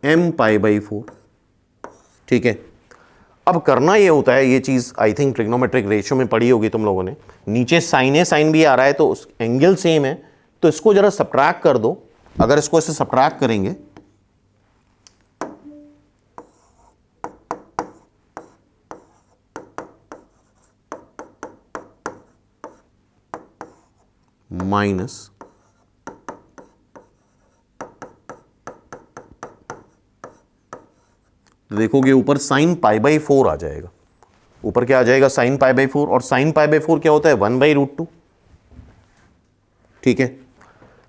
m π/4। ठीक है, अब करना ये होता है, ये चीज आई थिंक ट्रिग्नोमेट्रिक रेशियो में पढ़ी होगी तुम लोगों ने, नीचे साइन ए साइन बी आ रहा है तो एंगल सेम है, तो इसको जरा सब्ट्रैक्ट कर दो। अगर इसको ऐसे सब्ट्रैक्ट करेंगे माइनस देखोगे ऊपर साइन π/4 आ जाएगा। ऊपर क्या आ जाएगा? साइन π/4, और साइन π/4 क्या होता है? 1/√2। ठीक है,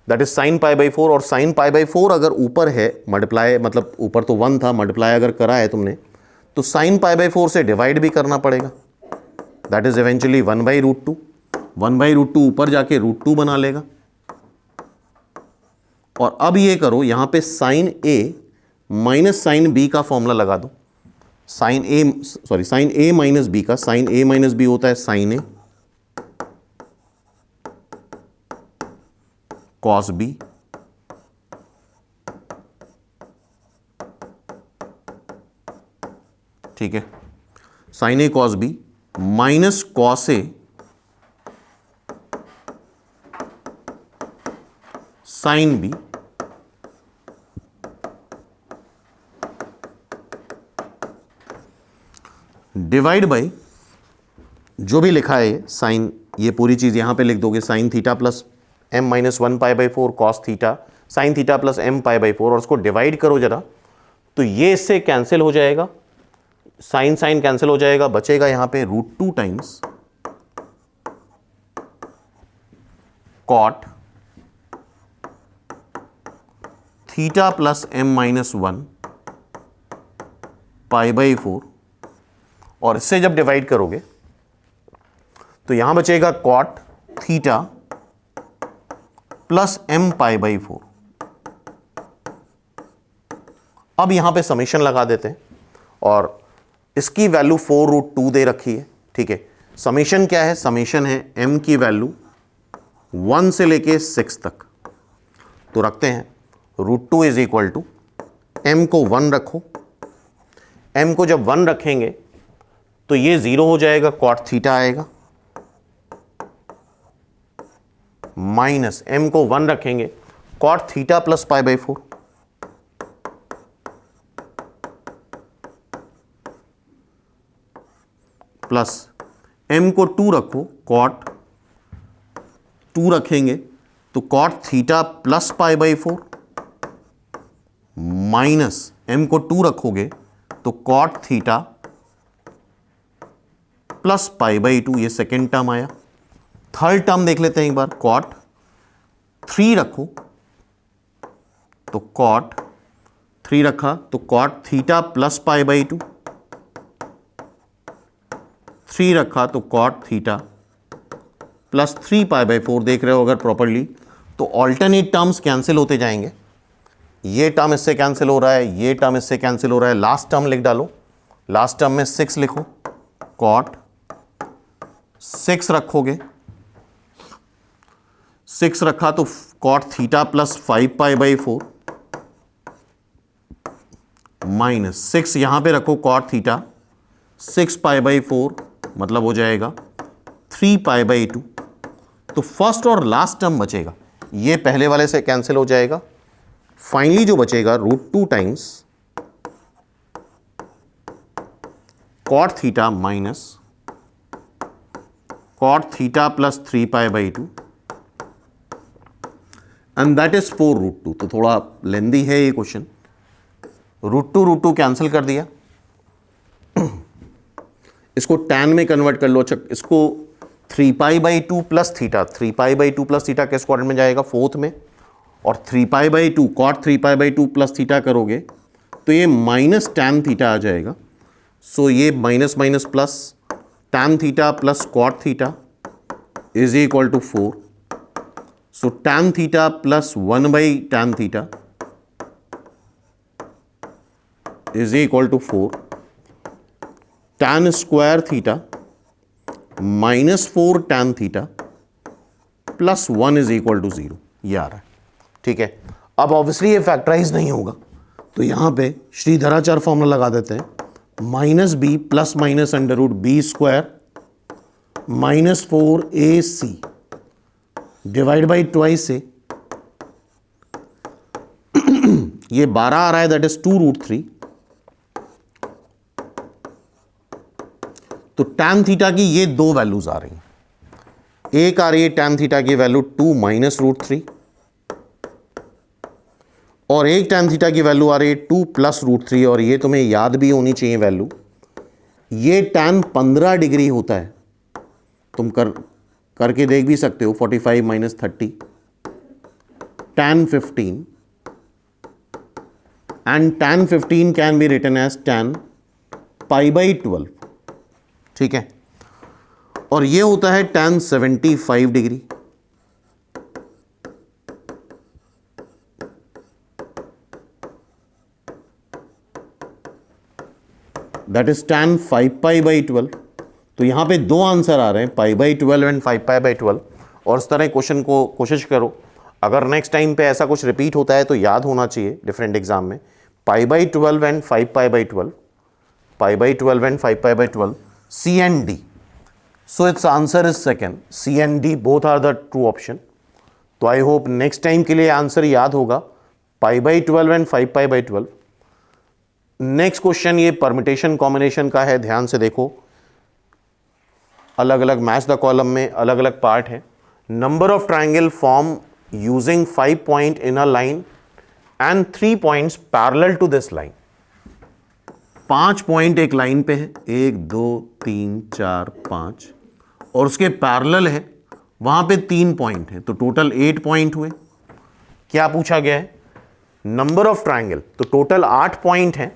दैट इज साइन π/4, और साइन π/4 अगर ऊपर है मल्टीप्लाई, मतलब ऊपर तो 1 था, मल्टीप्लाई अगर करा है तुमने तो साइन π/4 से डिवाइड भी करना पड़ेगा, दैट इज इवेंचुअली 1/√2। 1/√2 ऊपर जाके √2 बना लेगा। और अब ये करो, यहां पे sine A minus sine B का फॉर्मूला लगा दो। साइन ए माइनस बी का, साइन ए माइनस बी होता है साइन ए कॉस बी, ठीक है, sine A cos B minus cos A sine B divide by जो भी लिखा है साइन, ये पूरी चीज यहां पे लिख दोगे, sine theta plus m-1 π/4 cos theta sine theta plus m π/4, और उसको डिवाइड करो जरा, तो ये इससे कैंसिल हो जाएगा, साइन साइन कैंसिल हो जाएगा, बचेगा यहां पे √2 times cot theta plus m-1 π/4, और इससे जब डिवाइड करोगे तो यहां बचेगा कॉट थीटा प्लस m π/4। अब यहां पे समेशन लगा देते हैं, और इसकी वैल्यू 4√2 दे रखी है। ठीक है, समेशन क्या है? समेशन है m की वैल्यू 1 से लेके 6 तक, तो रखते हैं √2 इज इक्वल टू m को 1 रखो, m को जब 1 रखेंगे तो ये 0 हो जाएगा, कॉट थीटा आएगा, माइनस m को 1 रखेंगे, cot theta plus π/4, plus m को 2 रखो, कॉट 2 रखेंगे तो cot theta plus π/4, minus m को 2 रखोगे तो कॉट थीटा प्लस π/2, ये सेकेंड टर्म आया। थर्ड टर्म देख लेते हैं एक बार, कॉट 3 रखो तो कॉट 3 रखा तो कॉट थीटा प्लस π/2, 3 रखा तो कॉट थीटा प्लस 3 π/4। देख रहे हो अगर प्रॉपरली, तो ऑल्टरनेट टर्म्स कैंसिल होते जाएंगे, ये टर्म इससे कैंसिल हो रहा है, ये टर्म इससे कैंसिल हो रहा है, लास्ट टर्म लिख डालो, लास्ट टर्म में 6 लिखो, कॉट 6 रखोगे, 6 रखा तो कॉट थीटा प्लस 5 π/4, माइनस 6 यहां पे रखो, कॉट थीटा 6 π/4 मतलब हो जाएगा 3 π/2। तो फर्स्ट और लास्ट टर्म बचेगा, ये पहले वाले से कैंसिल हो जाएगा, फाइनली जो बचेगा √2 times cot theta minus cot theta plus 3 π/2 and that is 4√2। तो थोड़ा लेंदी है ये क्वेश्चन, √2 कैंसिल कर दिया, इसको tan में कन्वर्ट कर लो। अच्छा, इसको 3π/2 प्लस थीटा, 3π/2 प्लस थीटा किस क्वाड्रेंट में जाएगा? फोर्थ में, और 3π/2 कॉट 3π/2 प्लस थीटा करोगे तो ये माइनस tan थीटा आ जाएगा। सो ये minus minus plus, tan theta plus cot theta is equal to 4। So tan theta plus 1/tan theta is equal to 4। tan square theta -4 tan theta plus 1 is equal to 0, ये आ रहा है। ठीक है, अब obviously ये factorise नहीं होगा, तो यहां पे श्रीधराचार्य फॉर्मूला लगा देते हैं, -b plus minus under root b square -4ac divide by twice से ये 12 आ रहा है, दैट इज 2√3। तो tan थीटा की ये दो वैल्यूज आ रही हैं, एक आ रही है tan थीटा की वैल्यू 2 -√3 और एक tan थीटा की वैल्यू आ रही है 2 + √3, और ये तुम्हें याद भी होनी चाहिए वैल्यू, ये tan 15 डिग्री होता है, तुम करके देख भी सकते हो, 45 - 30 tan 15, and tan 15 can be written as tan π/12। ठीक है, और ये होता है tan 75 degree, that is tan 5π/12। तो यहां पे दो आंसर आ रहे हैं, π/12 एंड 5π/12। और इस तरह क्वेश्चन को कोशिश करो, अगर नेक्स्ट टाइम पे ऐसा कुछ रिपीट होता है तो याद होना चाहिए डिफरेंट एग्जाम में, π/12 and 5π/12, π/12 and 5π/12, C and D। So its answer is second, C and D both are the true option। तो आई होप नेक्स्ट टाइम के लिए आंसर याद होगा, π/12 एंड 5π/12। नेक्स्ट क्वेश्चन ये परमिटेशन कॉम्बिनेशन का है, ध्यान से देखो, अलग अलग मैच द कॉलम में अलग अलग पार्ट है। Number of triangle form using 5 point in a line and 3 points parallel to this line. 5 point एक लाइन पे है, 1 2 3 4 5, और उसके पैरेलल है, वहां पे 3 पॉइंट है, तो टोटल 8 पॉइंट हुए। क्या पूछा गया है? नंबर ऑफ ट्राइंगल, तो टोटल 8 पॉइंट है,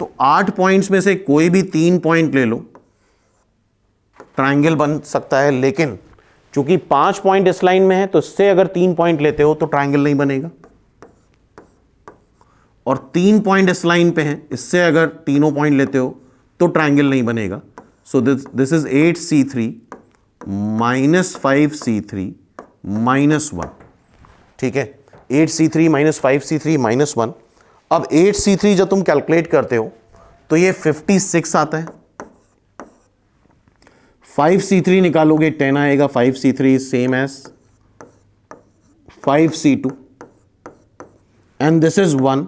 तो 8 पॉइंट्स में से कोई भी 3 पॉइंट ले लो, ट्राइंगल बन सकता है। लेकिन चूंकि 5 पॉइंट इस लाइन में है, तो इससे अगर 3 पॉइंट लेते हो तो ट्राइंगल नहीं बनेगा, और 3 पॉइंट इस लाइन पे हैं, इससे अगर तीनों पॉइंट लेते हो तो ट्राइंगल नहीं बनेगा। So this is 8c3 - 5c3 - 1। ठीक है, 8c3 - 5c3 - 1। अब 8c3 जब तुम कैलकुलेट करते हो तो ये 56 आता है, 5c3 निकालोगे 10 आएगा, 5c3 same as 5c2 and this is 1,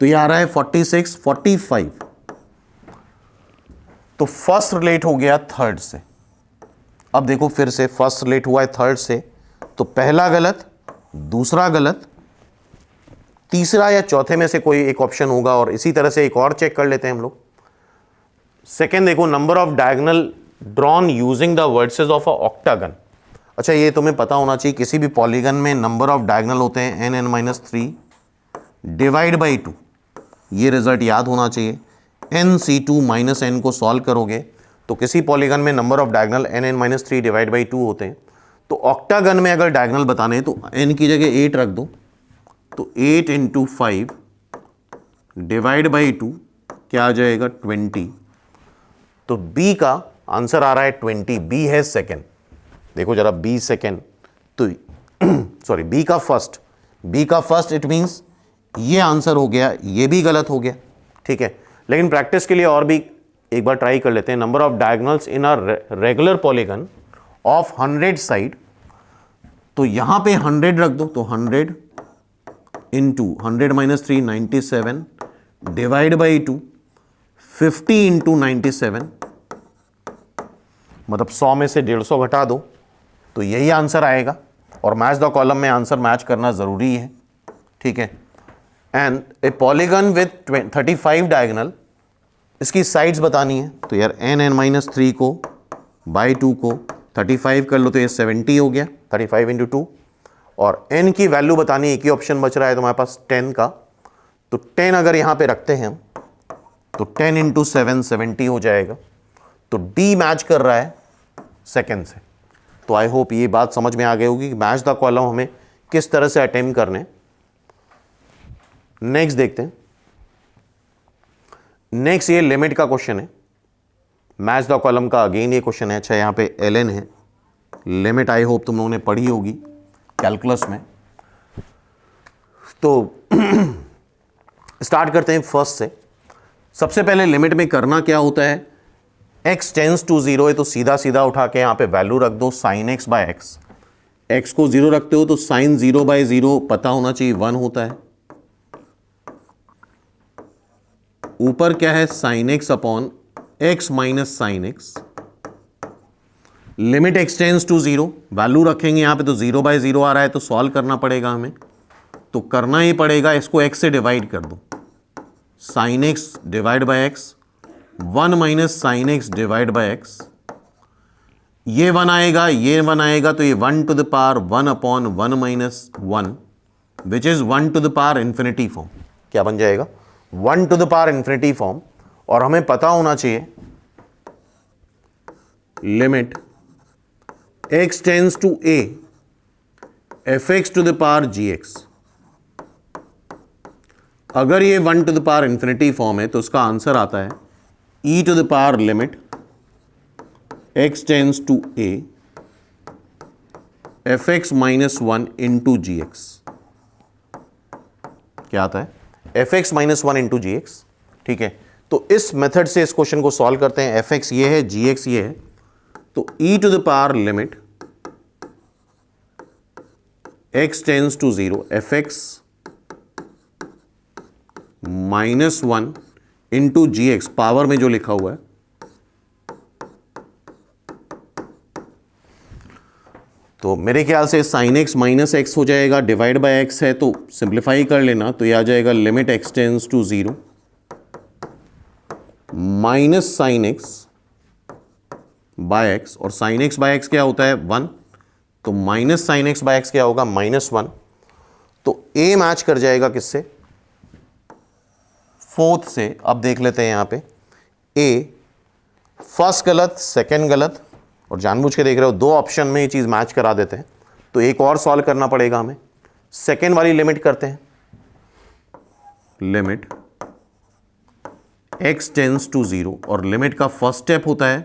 तो ये आ रहा है 46 45। तो फर्स्ट रिलेट हो गया थर्ड से। अब देखो फिर से, फर्स्ट रिलेट हुआ है थर्ड से, तो पहला गलत, दूसरा गलत, तीसरा या चौथे में से कोई एक ऑप्शन होगा, और इसी तरह से एक और चेक कर लेते हैं हम लोग। सेकेंड देखो, number of diagonal drawn using the vertices of a octagon. अच्छा, ये तुम्हें पता होना चाहिए, किसी भी पॉलीगन में नंबर ऑफ डायगोनल होते हैं n(n-3) डिवाइड बाई 2, ये रिजल्ट याद होना चाहिए। nc2 - n को सॉल्व करोगे तो किसी पॉलीगन में number of diagonal n(n-3) divide by 2 होते हैं। तो ऑक्टागन में अगर डायगोनल बताने हैं तो n की जगह 8 रख दो, तो 8 × 5 डिवाइड बाई 2 क्या आ जाएगा 20। तो B का आंसर आ रहा है 20, B है सेकेंड। देखो जरा, B सेकेंड, तो सॉरी B का फर्स्ट, इट मींस ये आंसर हो गया, ये भी गलत हो गया। ठीक है, लेकिन प्रैक्टिस के लिए और भी एक बार ट्राई कर लेते हैं। Number of diagonals in a regular polygon of 100 side, तो यहां पे 100 रख दो, तो 100 × 100 - 3 97 डिवाइड बाई 2 50 × 97, मतलब 100 में से 150 घटा दो, तो यही आंसर आएगा। और मैच द कॉलम में आंसर मैच करना जरूरी है। ठीक है, and A polygon with 35 diagonal, इसकी साइड्स बतानी है, तो यार n(n-3) को बाई 2 को 35 कर लो, तो ये 70 हो गया, 35 × 2, और n की वैल्यू बतानी है, एक ही ऑप्शन बच रहा है तुम्हारे पास 10 का, तो 10 अगर यहां पे रखते हैं तो 10 × 7 70 हो जाएगा। तो D मैच कर रहा है सेकंड से। तो आई होप ये बात समझ में आ गई होगी कि मैच द कॉलम हमें किस तरह से अटेम्प्ट करने। नेक्स्ट देखते हैं। नेक्स्ट ये लिमिट का क्वेश्चन है। मैच द कॉलम का अगेन ये क्वेश्चन है। अच्छा यहाँ पे ln है, लिमिट आई होप तुम लोगों ने पढ़ी होगी कैलकुलस में। तो स्टार्ट करते हैं फर्स्ट से। सबसे पहले लिमिट में करना क्या होता है, x टेंस टू 0 है तो सीधा सीधा उठा के यहाँ पे वैल्यू रख दो sin x by x. x को 0 रखते हो तो sin 0 बाय 0 पता होना चाहिए 1 होता है। ऊपर क्या है sin x upon x minus sin x। Limit x tends to 0, value रखेंगे यहाँ पे तो 0 बाय 0 आ रहा है तो सॉल्व करना पड़ेगा हमें। तो करना ही पड़ेगा, इसको x से डिवाइड कर दो, sin x divide by x, 1 minus sin x divide by x। ये 1 आएगा, ये 1 आएगा तो ये 1 to the power 1 upon 1 minus 1 which is 1 to the power infinity form. क्या बन जाएगा 1 to the power infinity form. और हमें पता होना चाहिए limit x tends to a fx to the power gx। अगर ये 1 to the power infinity form है तो उसका आंसर आता है e to the power limit x tends to a fx minus 1 into gx। क्या आता है fx माइनस 1 इंटू gx। ठीक है, तो इस मेथड से इस क्वेश्चन को सॉल्व करते हैं। fx ये है, gx ये है, तो e to the power limit x tends to 0 fx minus 1 into gx, power में जो लिखा हुआ है। तो मेरे ख्याल से sin x माइनस एक्स हो जाएगा, डिवाइड बाय x है तो सिंप्लीफाई कर लेना, तो ये आ जाएगा limit x tends to 0 minus sin x by x. और sin x बाय एक्स क्या होता है 1, तो minus sin x by x क्या होगा -1। तो a मैच कर जाएगा किससे, फोर्थ से। अब देख लेते हैं यहां पे a फर्स्ट गलत, सेकंड गलत, और जानबूझ के देख रहे हो दो ऑप्शन में ये चीज मैच करा देते हैं। तो एक और सॉल्व करना पड़ेगा हमें। सेकंड वाली लिमिट करते हैं, लिमिट x टेंस टू 0, और लिमिट का फर्स्ट स्टेप होता है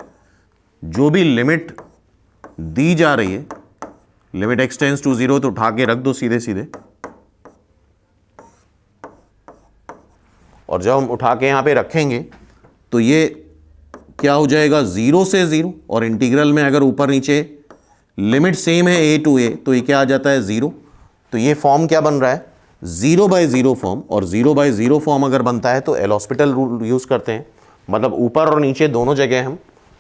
जो भी लिमिट दी जा रही है, लिमिट x टेंस टू 0 तो उठा के रख दो सीधे सीधे। और जब हम उठा के यहां पे रखेंगे तो ये क्या हो जाएगा 0 से 0, और इंटीग्रल में अगर ऊपर नीचे लिमिट सेम है a टू a तो ये क्या आ जाता है 0। तो ये फॉर्म क्या बन रहा है 0 बाय 0 फॉर्म। और 0 बाय 0 फॉर्म अगर बनता है तो एल हॉस्पिटल रूल यूज करते हैं, मतलब ऊपर और नीचे दोनों जगह हम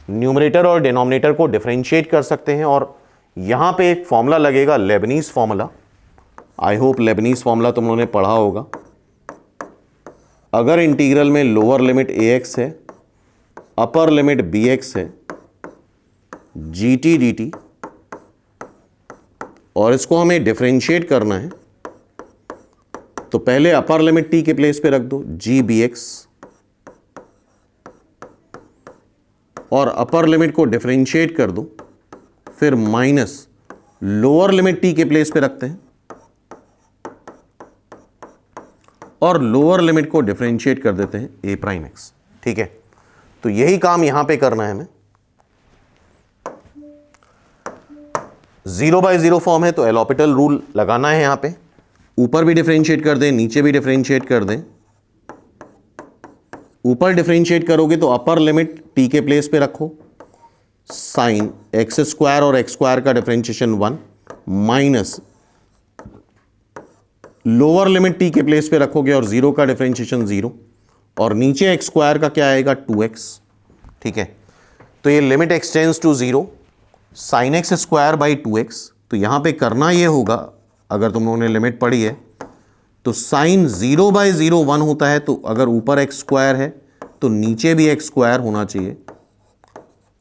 न्यूमरेटर और डिनोमिनेटर को डिफरेंशिएट कर सकते हैं। और यहां पे एक फॉर्मूला लगेगा Lebanese formula. I hope Lebanese formula तुम लोगों ने पढ़ा होगा। अगर इंटीग्रल में लोअर लिमिट ax है, अपर लिमिट bx है, gt dt, और इसको हमें डिफरेंशिएट करना है, तो पहले अपर लिमिट t के प्लेस पे रख दो g bx, और अपर लिमिट को डिफरेंशिएट कर दो, फिर माइनस लोअर लिमिट t के प्लेस पे रखते हैं और लोअर लिमिट को डिफरेंशिएट कर देते हैं a प्राइम x। ठीक है, तो यही काम यहां पे करना है हमें। 0 बाय 0 फॉर्म है तो एल हॉस्पिटल रूल लगाना है यहां पे। ऊपर भी डिफरेंशिएट कर दें, नीचे भी डिफरेंशिएट कर दें। ऊपर डिफरेंशिएट करोगे तो अपर लिमिट t के प्लेस पे रखो, साइन एक्स स्क्वायर और एक्स स्क्वायर का differentiation 1 minus lower limit t के प्लेस पे रखोगे और 0 का डिफरेंशिएशन 0, और नीचे एक्स स्क्वायर का क्या आएगा 2x। ठीक है, तो ये limit x tends to 0 sine x square by 2x। तो यहां पे करना ये होगा, अगर तुम लोगों ने लिमिट पढ़ी है तो साइन 0 बाई 0 1 होता है, तो अगर ऊपर एक्स स्क्वायर है तो नीचे भी एक्स स्क्वायर होना चाहिए।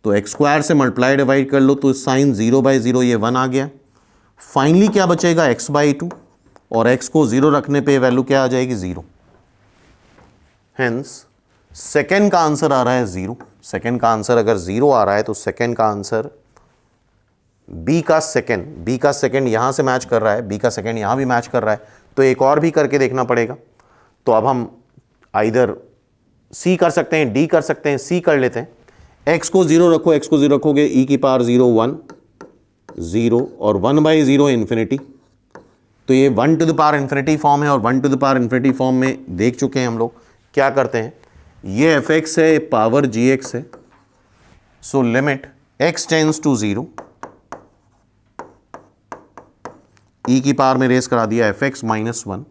तो एक्स स्क्वायर से मल्टीप्लाई डिवाइड कर लो तो साइन 0 बाई 0 ये 1 आ गया। फाइनली क्या बचेगा x बाई 2, और x को 0 रखने पे वैल्यू क्या आ जाएगी 0। हेंस सेकेंड का आंसर आ रहा है 0। सेकेंड का आंसर अगर 0 आ रहा है तो सेकेंड का आंसर b का सेकेंड यहां से मैच कर रहा है, b का सेकेंड यहां भी मैच कर रहा है, तो एक और भी करके देखना पड़ेगा। तो अब हम आइदर c कर सकते हैं, d कर सकते हैं, c कर लेते हैं। x को 0 रखो, x को 0 रखोगे e की पावर 0 1 0 और 1/0 इन्फिनिटी। तो ये 1 to the power infinity form है और 1 to the power infinity form में देख चुके हैं हम लोग। क्या करते हैं, ये fx है, पावर gx है। सो limit x tends to 0, e की पावर में रेस करा दिया fx माइनस 1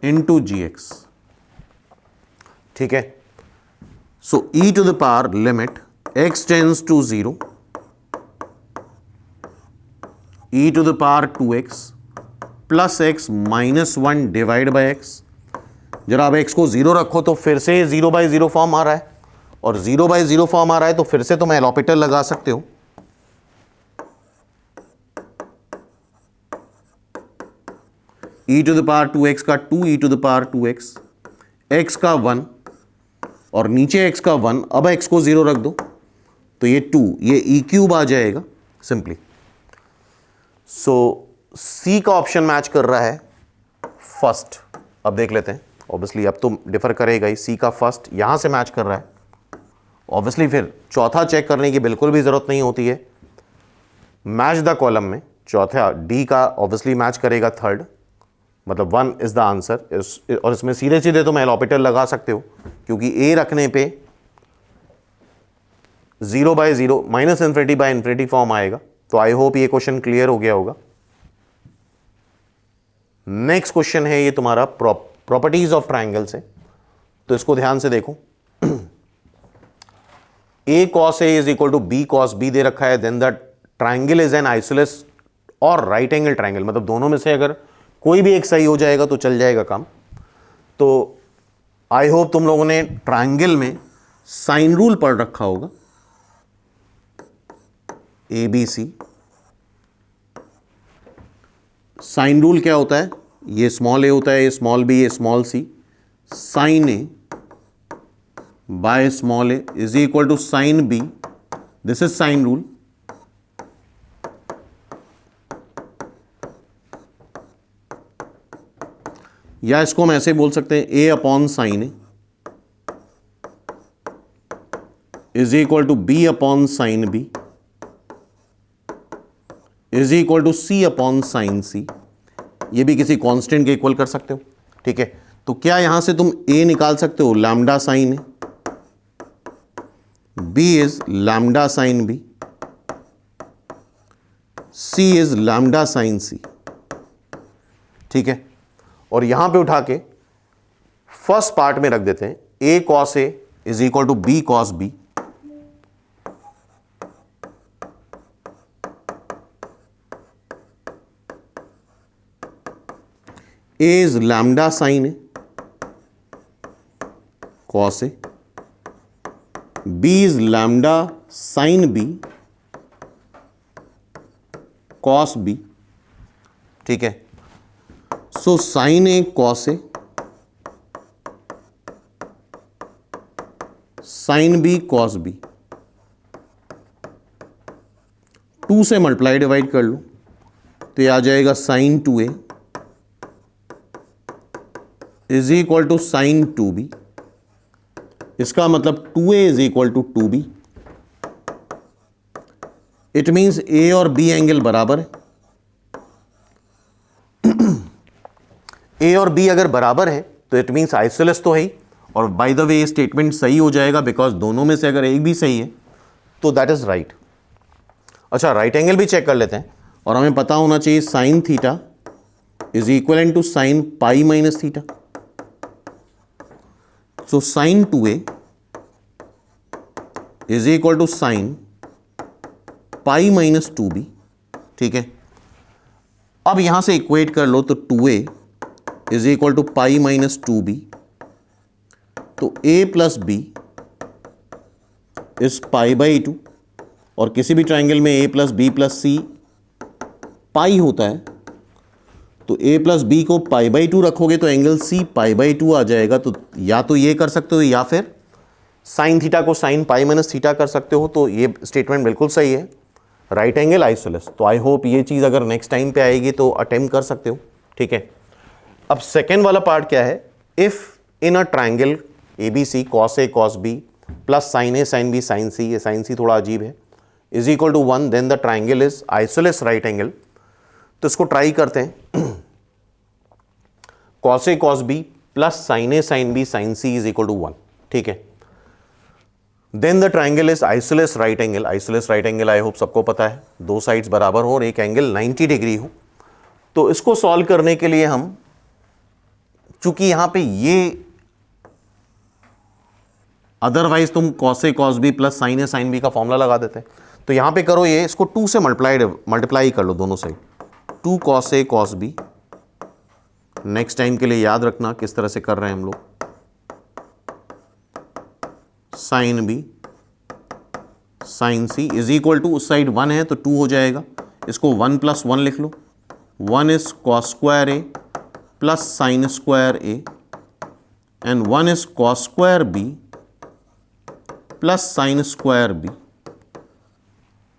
इंटू gx। ठीक है, सो e to the power limit x tends to 0, e to the power 2x plus x minus 1 divide by x। जरा अब x को 0 रखो तो फिर से 0/0 फॉर्म आ रहा है, और 0/0 फॉर्म आ रहा है तो फिर से तुम एलोपिटल लगा सकते हो। e to the power 2x का 2 e to the power 2x, x का 1 और नीचे x का 1। अब x को 0 रख दो तो ये 2, ये e क्यूब आ जाएगा सिंपली। सो सी का ऑप्शन मैच कर रहा है फर्स्ट। अब देख लेते हैं, ऑब्वियसली अब तो डिफर करेगा ही, सी का फर्स्ट यहां से मैच कर रहा है। ऑब्वियसली फिर चौथा चेक करने की बिल्कुल भी जरूरत नहीं होती है। मैच द कॉलम में चौथा डी का ऑब्वियसली मैच करेगा थर्ड, मतलब 1 इज द आंसर। और इसमें सीधे सीधे तुम एलोपिटल लगा सकते हो, क्योंकि ए रखने पे 0/0 minus infinity by infinity form आएगा। तो आई होप ये क्वेश्चन क्लियर हो गया होगा। नेक्स्ट क्वेश्चन है ये तुम्हारा प्रॉपर्टीज ऑफ ट्राइंगल से, तो इसको ध्यान से देखो। a cos a is equal to B cos b दे रखा है, then the triangle is an isosceles और राइट एंगल ट्राइंगल, मतलब दोनों में से अगर कोई भी एक सही हो जाएगा तो चल जाएगा काम। तो आई होप तुम लोगों ने ट्राइंगल में साइन रूल पढ़ रखा होगा, ABC। साइन रूल क्या होता है, ये स्मॉल a होता है, ये स्मॉल b, ये small c। Sine a by small a is equal to sine b, this is sine rule. या इसको हम ऐसे बोल सकते हैं, a upon sine a is equal to b upon sine b is equal to C upon sine C. ये भी किसी कांस्टेंट के इक्वल कर सकते हो। ठीक है, तो क्या यहां से तुम a निकाल सकते हो, lambda sine a, b is lambda sine b, c is lambda sine c। ठीक है, और यहां पे उठा के फर्स्ट पार्ट में रख देते हैं, a cos a is equal to b cos b। A is lambda sin A cos A, B is lambda sin B cos B। ठीक है, सो sin A cos A, sin B cos B, 2 से multiply divide कर लो तो ये आ जाएगा sin 2A is equal to sine 2b। इसका मतलब 2a is equal to 2b। It means a और b एंगल बराबर है। a और b अगर बराबर है तो इट मीन्स आइसोलेस तो है ही, और बाय द वे ये स्टेटमेंट सही हो जाएगा बिकॉज दोनों में से अगर एक भी सही है तो दैट इज राइट। अच्छा, राइट एंगल भी चेक कर लेते हैं, और हमें पता होना चाहिए sine theta is equal to sine pi minus theta. So sin 2a is equal to sin pi minus 2b। ठीक है, अब यहां से इक्वेट कर लो तो 2a is equal to pi minus 2b, तो a plus b is pi by 2, और किसी भी ट्राइंगल में a plus b plus c पाई होता है, तो a प्लस बी को पाई बाई 2 रखोगे तो एंगल c पाई बाई 2 आ जाएगा। तो या तो ये कर सकते हो या फिर साइन थीटा को साइन पाई माइनस थीटा कर सकते हो। तो ये स्टेटमेंट बिल्कुल सही है, राइट एंगल आइसोलेस। तो आई होप ये चीज़ अगर नेक्स्ट टाइम पे आएगी तो अटेम्प्ट कर सकते हो। ठीक है, अब सेकेंड वाला पार्ट क्या है, if in a triangle A B C cos A cos B plus sine A sine B sine C, ये साइन सी थोड़ा अजीब है, is equal to 1, then the triangle is isosceles right angle. तो इसको try करते हैं। Cos A cos B plus sine A sine B sine C is equal to 1, ठीक है। Then the triangle is isosceles right angle. Isosceles right angle I hope सबको पता है, दो साइड्स बराबर हो और एक एंगल 90 डिग्री हो। तो इसको सॉल्व करने के लिए हम, चूंकि यहां पे ये अदरवाइज तुम cos A cos B plus sine A sine B का फॉर्मूला लगा देते हैं, तो यहां पे करो ये, इसको 2 से मल्टीप्लाई कर लो दोनों side, 2 cos A cos B. Next time के लिए याद रखना किस तरह से कर रहे हैं हम लोग, sine B sine C is equal to, उस साइड 1 है तो 2 हो जाएगा, इसको 1 + 1 लिख लो, 1 is cos square A plus sine square A and 1 is cos square B plus sine square B,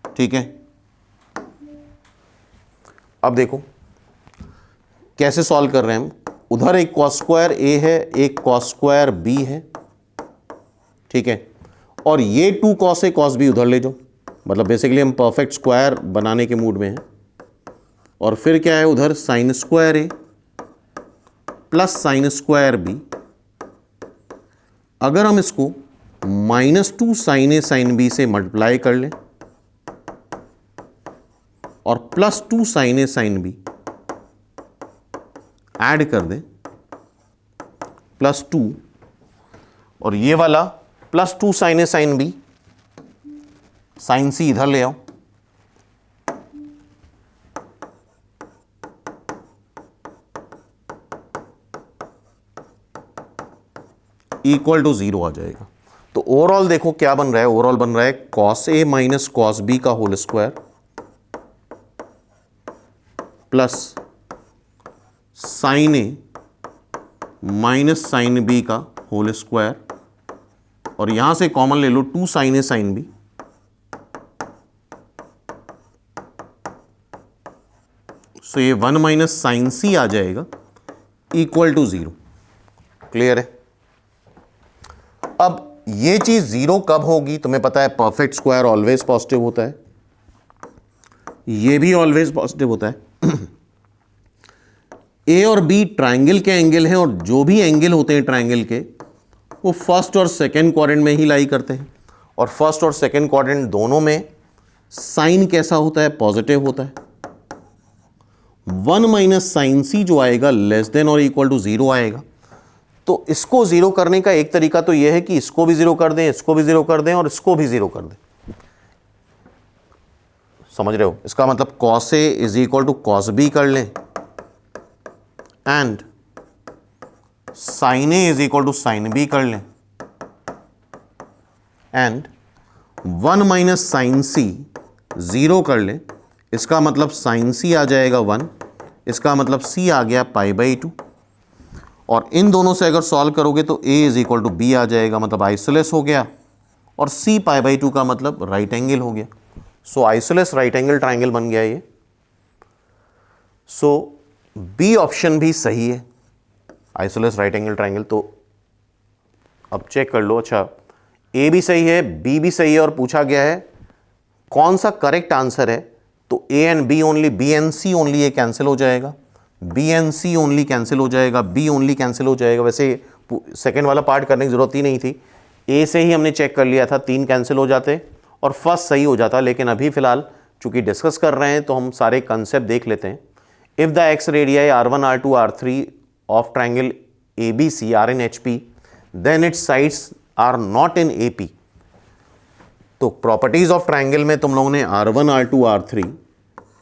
ठीक है। अब देखो कैसे सॉल्व कर रहे हैं हम। उधर एक कॉस स्क्वायर ए है, एक कॉस स्क्वायर बी है, ठीक है, और ये 2 कॉस ए कॉस बी उधर ले जाओ, मतलब बेसिकली हम परफेक्ट स्क्वायर बनाने के मूड में हैं। और फिर क्या है, उधर sign square A plus sine square B. अगर हम इसको -2 साइन ए साइन बी से मल्टीप्लाई कर लें और +2 sign A sine B Ed कर दें, +2, और ये वाला +2 sign A sine B, sine सी इधर ले आओ, इक्वल टू 0 आ जाएगा। तो ओवरऑल देखो क्या बन रहा है, ओवरऑल बन रहा है cos A minus cos B का whole square plus sine A minus sine B का होल स्क्वायर, और यहां से कॉमन ले लो 2 साइन ए साइन बी, सो ये 1 माइनस साइन सी आ जाएगा इक्वल टू 0। क्लियर है। अब ये चीज 0 कब होगी, तुम्हें पता है परफेक्ट स्क्वायर ऑलवेज पॉजिटिव होता है, ये भी ऑलवेज पॉजिटिव होता है। ए और बी ट्राइंगल के एंगल हैं, और जो भी एंगल होते हैं ट्राइंगल के वो फर्स्ट और सेकंड क्वाड्रेंट में ही लाई करते हैं, और फर्स्ट और सेकंड क्वाड्रेंट दोनों में साइन कैसा होता है, पॉजिटिव होता है। 1 माइनस साइन सी जो आएगा लेस देन और इक्वल टू 0 आएगा। तो इसको 0 करने का एक तरीका तो यह है कि इसको भी 0 कर दें, इसको भी 0 कर दें, और इसको भी 0 कर दें। समझ रहे हो, इसका मतलब cos A is equal to cos B कर लें and sine A is equal to sine B कर लें एंड 1 माइनस साइन सी 0 कर लें। इसका मतलब साइन सी आ जाएगा 1, इसका मतलब सी आ गया π/2, और इन दोनों से अगर सॉल्व करोगे तो a is equal to B आ जाएगा, मतलब आइसोलेस हो गया, और c π/2 का मतलब राइट एंगल हो गया। सो आइसोलेस राइट एंगल ट्राइंगल बन गया ये। सो बी ऑप्शन भी सही है, आइसोलेस राइट एंगल ट्राइंगल। तो अब चेक कर लो, अच्छा ए भी सही है, बी भी सही है, और पूछा गया है कौन सा करेक्ट आंसर है। तो A and B only, B and C only ये कैंसिल हो जाएगा, B and C only cancel हो जाएगा, बी ओनली कैंसिल हो जाएगा। वैसे सेकंड वाला पार्ट करने की जरूरत ही नहीं थी, ए से ही हमने चेक कर लिया था, 3 कैंसिल हो जाते और फर्स्ट सही हो जाता। लेकिन अभी फिलहाल चूंकि डिस्कस कर रहे हैं तो हम सारे कंसेप्ट देख लेते हैं। If the ex radii R1 R2 R3 of triangle ABC are in HP, then its sides are not in AP। तो प्रॉपर्टीज ऑफ ट्राइंगल में तुम लोगों ने R1 R2 R3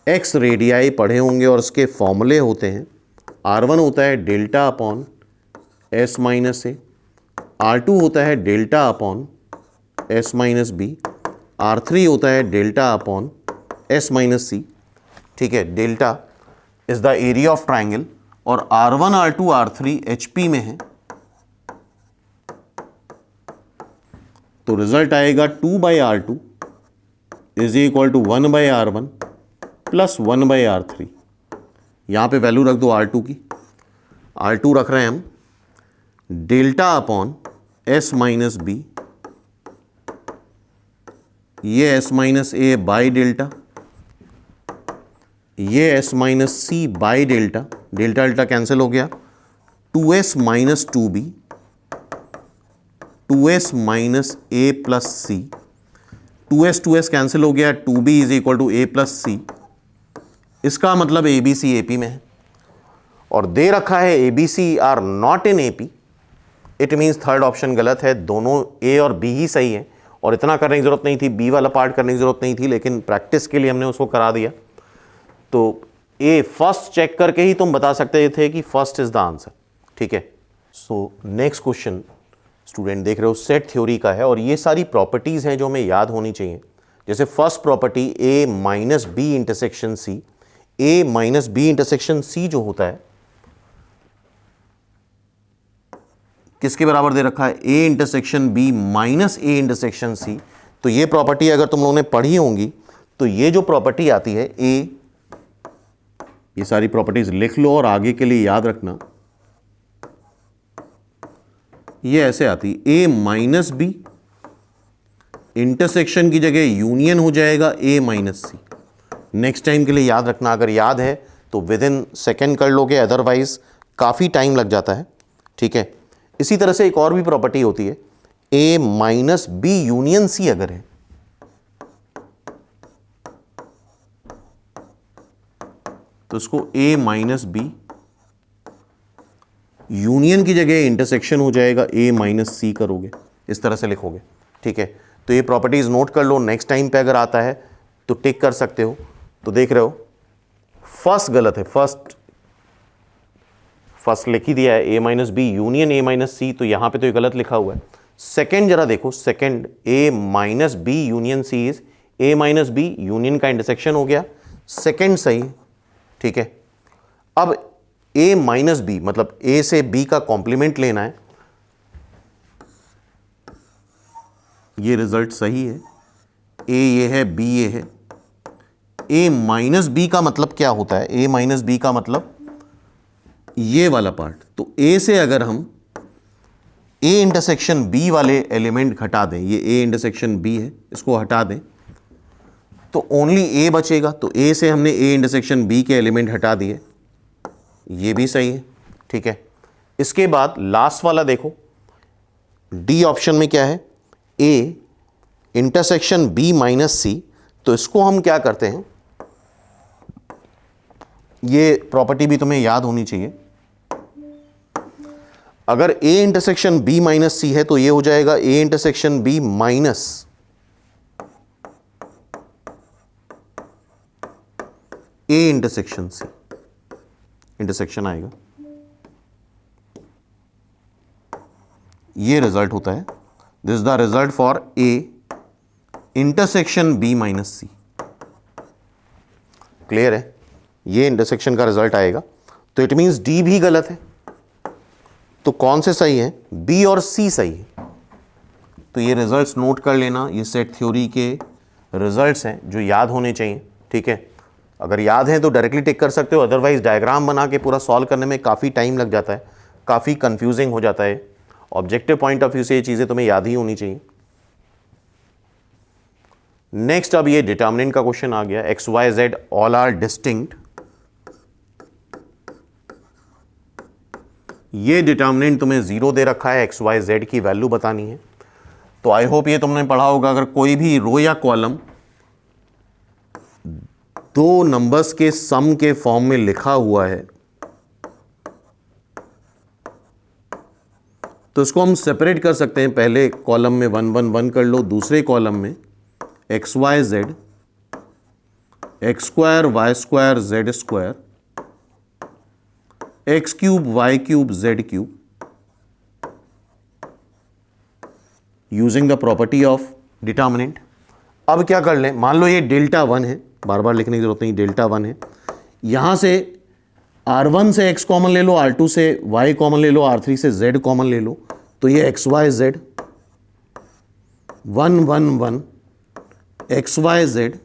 x radii पढ़े होंगे, और उसके फॉर्मूले होते हैं। R1 होता है delta upon S minus A, R2 होता है delta upon S minus B, R3 होता है delta upon S minus C, ठीक है। Delta is the area of triangle, और R1 R2 R3 HP में है, तो रिजल्ट आएगा 2/R2 is equal to 1/R1 plus 1/R3। यहां पे वैल्यू रख दो R2 की, R2 रख रहे हैं हम delta upon S minus B, ये S minus A by delta, ये S minus C by delta, delta delta cancel हो गया, 2s minus 2b, 2s minus A plus C, 2s cancel हो गया, 2b is equal to A plus C. इसका मतलब ए B सी AP में है और दे रखा है A B C are not in AP, it means third option गलत है, दोनों ए और बी ही सही है। और इतना करने की जरूरत नहीं थी, बी वाला पार्ट करने की जरूरत नहीं थी, लेकिन प्रैक्टिस के लिए हमने उसको करा दिया। तो ए फर्स्ट चेक करके ही तुम बता सकते थे कि फर्स्ट इज द आंसर, ठीक है। सो नेक्स्ट क्वेश्चन स्टूडेंट देख रहे हो सेट थ्योरी का है और ये सारी प्रॉपर्टीज हैं जो हमें याद होनी चाहिए। जैसे first property A minus B intersection C, A minus B intersection C जो होता है किसके बराबर दे रखा है, A intersection B minus A intersection C. तो ये प्रॉपर्टी अगर तुम लोगों ने पढ़ी होंगी तो ये जो प्रॉपर्टी आती है ए, ये सारी प्रॉपर्टीज लिख लो और आगे के लिए याद रखना, ये ऐसे आती ए माइनस बी इंटरसेक्शन की जगह यूनियन हो जाएगा ए माइनस सी। नेक्स्ट टाइम के लिए याद रखना, अगर याद है तो विद इन सेकेंड कर लोगे, अदरवाइज काफ़ी टाइम लग जाता है, ठीक है। इसी तरह से एक और भी प्रॉपर्टी होती है ए माइनस बी यूनियन सी अगर है तो इसको ए माइनस बी यूनियन की जगह इंटरसेक्शन हो जाएगा ए माइनस सी करोगे, इस तरह से लिखोगे, ठीक है। तो ये प्रॉपर्टीज नोट कर लो, नेक्स्ट टाइम पे अगर आता है तो टिक कर सकते हो। तो देख रहे हो फर्स्ट गलत है, फर्स्ट लिख ही दिया है A minus B union A minus C, तो यहां पे तो ये गलत लिखा हुआ है। सेकेंड जरा देखो, second A minus B union C is A minus B union का इंटरसेक्शन हो गया, सेकेंड सही, ठीक है। अब ए माइनस बी मतलब ए से बी का कॉम्प्लीमेंट लेना है, ये रिजल्ट सही है, ए ये है बी ये है। ए माइनस बी का मतलब क्या होता है, ए माइनस बी का मतलब ये वाला पार्ट। तो ए से अगर हम ए इंटरसेक्शन बी वाले एलिमेंट हटा दें, ये ए इंटरसेक्शन बी है, इसको हटा दें तो ओनली ए बचेगा। तो ए से हमने ए इंटरसेक्शन बी के एलिमेंट हटा दिए, ये भी सही है, ठीक है। इसके बाद लास्ट वाला देखो, डी ऑप्शन में क्या है, A intersection B minus C. तो इसको हम क्या करते हैं, ये प्रॉपर्टी भी तुम्हें याद होनी चाहिए। अगर A intersection B minus C है तो ये हो जाएगा A intersection B minus A intersection C, intersection आएगा, ये रिजल्ट होता है। This is the result for A intersection B minus C. Clear है, ये इंटरसेक्शन का रिजल्ट आएगा। तो इट मींस डी भी गलत है, तो कौन से सही है, बी और सी सही है। तो ये रिजल्ट्स नोट कर लेना, ये सेट थ्योरी के रिजल्ट्स हैं जो याद होने चाहिए, ठीक है। अगर याद है तो डायरेक्टली टिक कर सकते हो, अदरवाइज डायग्राम बना के पूरा सॉल्व करने में काफ़ी टाइम लग जाता है, काफ़ी कंफ्यूजिंग हो जाता है। ऑब्जेक्टिव पॉइंट ऑफ व्यू से ये चीज़ें तुम्हें याद ही होनी चाहिए। नेक्स्ट अब ये डिटर्मिनेंट का क्वेश्चन आ गया, X Y Z all are distinct. ये डिटर्मिनेंट तुम्हें जीरो दे रखा है, एक्स वाई जेड की वैल्यू बतानी है। तो आई होप ये तुमने पढ़ा होगा, अगर कोई भी रो या कॉलम दो नंबर्स के सम के फॉर्म में लिखा हुआ है तो इसको हम सेपरेट कर सकते हैं। पहले कॉलम में 1 1 1 कर लो, दूसरे कॉलम में X Y Z, X square Y square Z square, X cube Y cube Z cube, using the property of determinant. अब क्या कर लें, मान लो ये डेल्टा 1 है, बार बार लिखने की जरूरत नहीं, डेल्टा 1 है। यहां से R1 से x कॉमन ले लो, R2 से y कॉमन ले लो, R3 से z कॉमन ले लो, तो ये X Y Z 1 1 1 X Y Z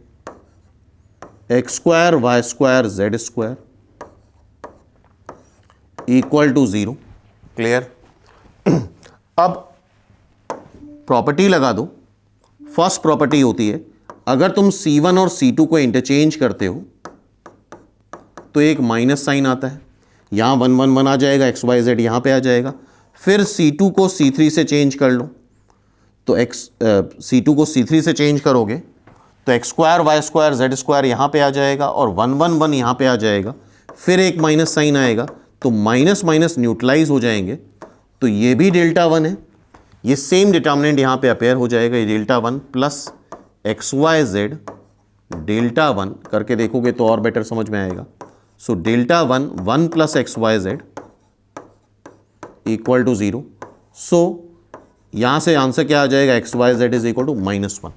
X square Y square Z square equal to 0। Clear. अब प्रॉपर्टी लगा दो। फर्स्ट प्रॉपर्टी होती है अगर तुम C1 और C2 को इंटरचेंज करते हो तो एक माइनस साइन आता है, यहाँ 1 1 1 आ जाएगा, एक्स वाई जेड यहाँ पे आ जाएगा। फिर C2 को C3 से चेंज कर लो तो C2 को C3 से चेंज करोगे तो X square Y square Z square यहाँ पे आ जाएगा और 1 1 1 यहाँ पे आ जाएगा। फिर एक माइनस साइन आएगा तो माइनस माइनस न्यूट्रलाइज हो जाएंगे, तो ये भी डेल्टा 1 है। ये सेम डिटर्मिनेंट यहाँ पे अपेयर हो जाएगा, ये delta 1 plus X Y Z delta 1 करके देखोगे तो और बेटर समझ में आएगा। So delta 1 1 plus X Y Z equal to 0। So यहाँ से आंसर क्या आ जाएगा, X Y Z is equal to -1।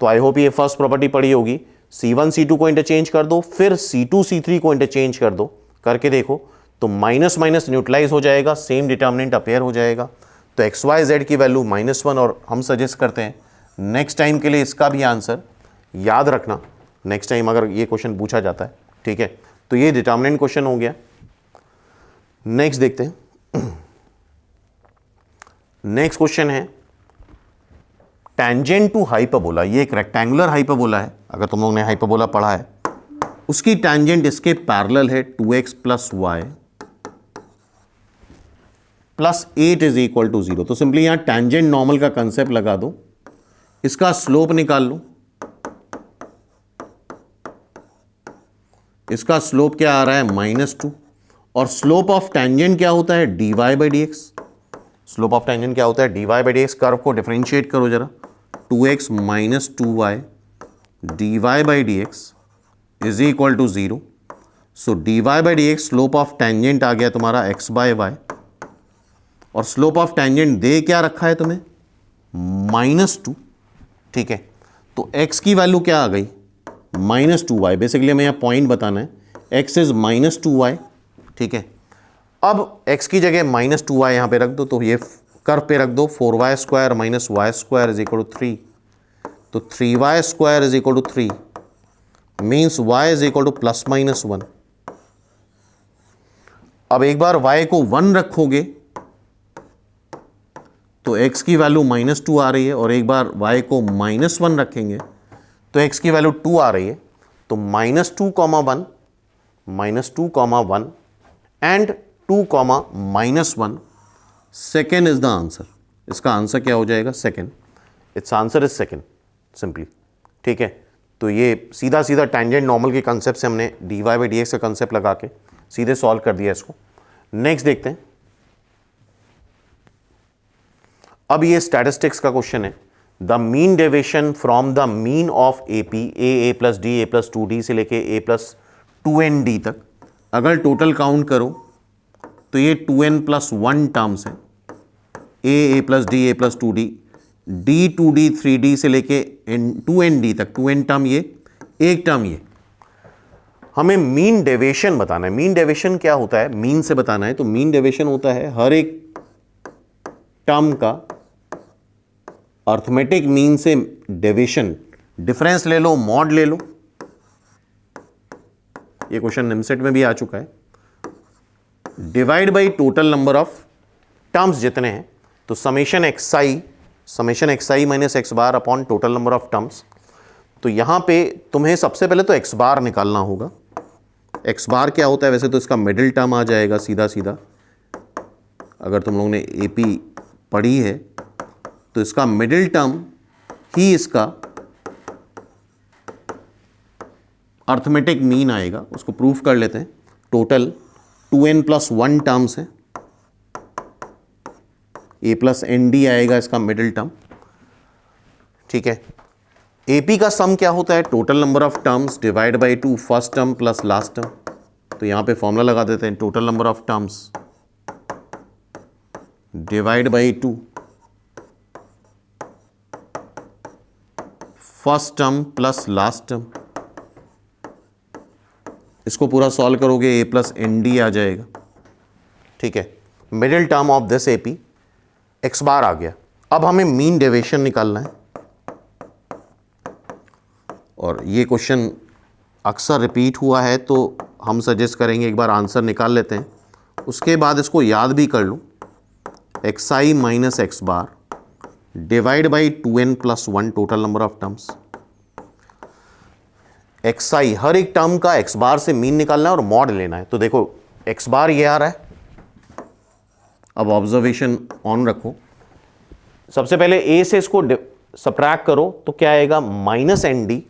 तो आई होप ये फर्स्ट प्रॉपर्टी पढ़ी होगी। C1 C2 को इंटरचेंज कर दो, फिर C2 C3 को इंटरचेंज कर दो, करके देखो तो माइनस माइनस न्यूट्रलाइज हो जाएगा, सेम डिटर्मिनेंट अपेयर हो जाएगा। तो एक्स वाई जेड की वैल्यू -1 और हम सजेस्ट करते हैं नेक्स्ट टाइम के लिए इसका भी आंसर याद रखना, नेक्स्ट टाइम अगर ये क्वेश्चन पूछा जाता है, ठीक है। तो ये डिटर्मिनेंट क्वेश्चन हो गया। नेक्स्ट देखते हैं। नेक्स्ट क्वेश्चन है टेंजेंट टू हाइपरबोला। ये एक रेक्टेंगुलर हाइपरबोला है, अगर तुम लोगों ने हाइपरबोला पढ़ा है, उसकी टेंजेंट इसके पैरेलल है 2x + y + 8 is equal to 0। तो सिंपली यहां टेंजेंट नॉर्मल का कंसेप्ट लगा दो, इसका स्लोप निकाल लो। इसका स्लोप क्या आ रहा है, -2, और स्लोप ऑफ टेंजेंट क्या होता है, dy/dx। स्लोप ऑफ टेंजेंट क्या होता है, dy/dx। कर्व को डिफरेंशिएट करो जरा, 2x - 2y dy/dx is equal to 0। So dy/dx slope of tangent आ गया तुम्हारा x/y, और स्लोप ऑफ टेंजेंट दे क्या रखा है तुम्हें, -2, ठीक है। तो x की वैल्यू क्या आ गई, -2y। बेसिकली हमें यहाँ पॉइंट बताना है, x इज -2y, ठीक है। अब x की जगह -2y यहाँ पे रख दो, तो ये कर्व पे रख दो, 4y² - y² is equal to 3। तो 3y² is equal to 3 means y is equal to +-1। अब एक बार y को 1 रखोगे तो x की वैल्यू -2 आ रही है, और एक बार y को -1 रखेंगे तो x की वैल्यू 2 आ रही है। तो -2,1 and 2,-1 second is the answer. इसका आंसर क्या हो जाएगा, second. It's answer is second simply, ठीक है। तो ये सीधा सीधा टेंजेंट नॉर्मल के कंसेप्ट से हमने dy/dx का कंसेप्ट लगा के सीधे सॉल्व कर दिया इसको। नेक्स्ट देखते हैं। अब ये स्टैटिस्टिक्स का क्वेश्चन है। The mean deviation from the mean of AP a + d a + 2d से लेके a + 2nd तक अगर टोटल काउंट करो तो ये 2n + 1 टर्म्स हैं, a + d a + 2d, d 2d 3d से लेके 2nd तक, 2n टर्म ये, एक टर्म ये। हमें मीन डेविएशन बताना है। मीन डेविएशन क्या होता है, मीन से बताना है। तो मीन डेविएशन होता है हर एक टर्म का अर्थमेटिक मीन से डेविएशन, डिफरेंस ले लो, मॉड ले लो। ये क्वेश्चन निमसेट में भी आ चुका है। Divide by total number of terms जितने हैं, तो summation xi - x bar upon total number of terms. तो यहां पे तुम्हें सबसे पहले तो x बार निकालना होगा। x बार क्या होता है, वैसे तो इसका मिडिल टर्म आ जाएगा सीधा सीधा, अगर तुम लोगों ने AP पढ़ी है तो इसका मिडिल टर्म ही इसका अर्थमेटिक मीन आएगा। उसको प्रूफ कर लेते हैं। टोटल 2n + 1 टर्म्स है, a + nd आएगा इसका मिडिल टर्म, ठीक है। AP का सम क्या होता है, total number of terms divide by 2 first term plus last term. तो यहां पे फॉर्मूला लगा देते हैं, total number of terms divide by 2 first term plus last term. इसको पूरा सॉल्व करोगे a + nd आ जाएगा, ठीक है। Middle term of this AP x बार आ गया। अब हमें मीन डेविएशन निकालना है, और ये क्वेश्चन अक्सर रिपीट हुआ है तो हम सजेस्ट करेंगे एक बार आंसर निकाल लेते हैं, उसके बाद इसको याद भी कर लो। xi - x bar divide by 2n+1 total number of terms. xi हर एक टर्म का x बार से मीन निकालना है और मॉड लेना है। तो देखो x बार ये आ रहा है, अब ऑब्जर्वेशन ऑन रखो। सबसे पहले a से इसको सब्ट्रैक्ट करो तो क्या आएगा -nd,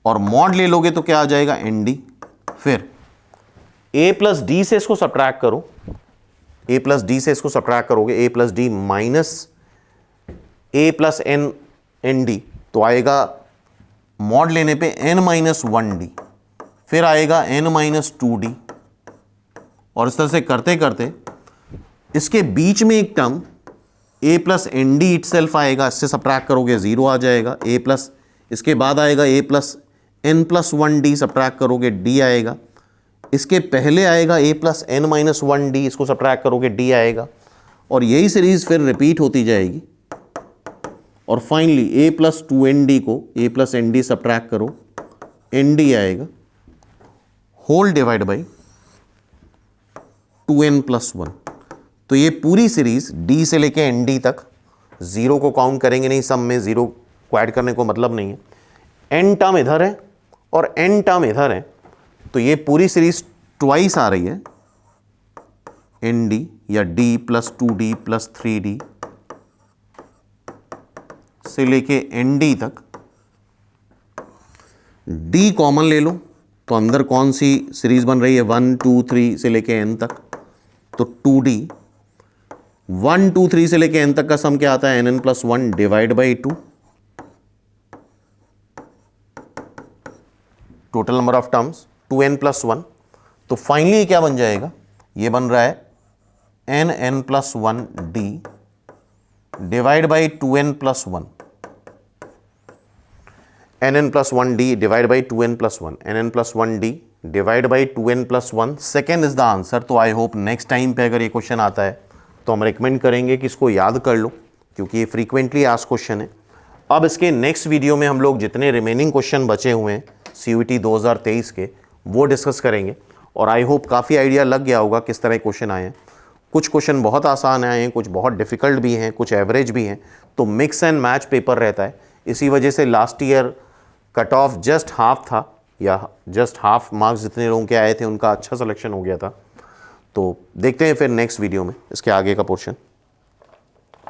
और मॉड ले लोगे तो क्या आ जाएगा nd। फिर a प्लस डी से इसको सब्ट्रैक्ट करो, a प्लस डी से इसको सब्ट्रैक्ट करोगे, a plus D minus a plus N N D, तो आएगा मॉड लेने पे n-1d, फिर आएगा n-2d, और इस तरह से करते करते इसके बीच में एक term a plus N D itself आएगा, इससे सब्ट्रैक्ट करोगे 0 आ जाएगा। a प्लस, इसके बाद आएगा a प्लस n+1d, सब्ट्रैक्ट करोगे d आएगा। इसके पहले आएगा a प्लस n-1d, इसको सब्ट्रैक्ट करोगे d आएगा, और यही सीरीज फिर रिपीट होती जाएगी। और फाइनली a प्लस 2nd को a प्लस nd सब्ट्रैक्ट करो, nd आएगा, होल डिवाइड बाई 2n+1। तो ये पूरी सीरीज d से लेके nd तक, 0 को काउंट करेंगे नहीं, सम में 0 को ऐड करने को मतलब नहीं है। n टर्म इधर है और n टर्म इधर है, तो ये पूरी सीरीज ट्वाइस आ रही है, nd या d plus 2d plus 3d से लेके nd तक। d कॉमन ले लो तो अंदर कौन सी सीरीज बन रही है, 1 2 3 से लेके n तक, तो 2d। 1 2 3 से लेके n तक का सम क्या आता है, nn+1 divide by 2, total number of terms 2n+1। तो फाइनली क्या बन जाएगा, ये बन रहा है nn+1d divide by 2n+1, nn+1d divide by 2n+1, nn+1d divide by 2n+1, second is the answer. तो आई होप नेक्स्ट टाइम पे अगर ये क्वेश्चन आता है तो हम रिकमेंड करेंगे कि इसको याद कर लो, क्योंकि ये फ्रीक्वेंटली आस्क्ड क्वेश्चन है। अब इसके नेक्स्ट वीडियो में हम लोग जितने रिमेनिंग क्वेश्चन बचे हुए हैं CUET 2023 के, वो डिस्कस करेंगे। और आई होप काफ़ी आइडिया लग गया होगा किस तरह क्वेश्चन आए हैं। कुछ क्वेश्चन बहुत आसान आए हैं, कुछ बहुत डिफ़िकल्ट भी हैं, कुछ एवरेज भी हैं, तो मिक्स एंड मैच पेपर रहता है। इसी वजह से last year cut off just half था, या जस्ट हाफ मार्क्स जितने लोगों के आए थे उनका अच्छा सिलेक्शन हो गया था। तो देखते हैं फिर नेक्स्ट वीडियो में इसके आगे का पोर्शन।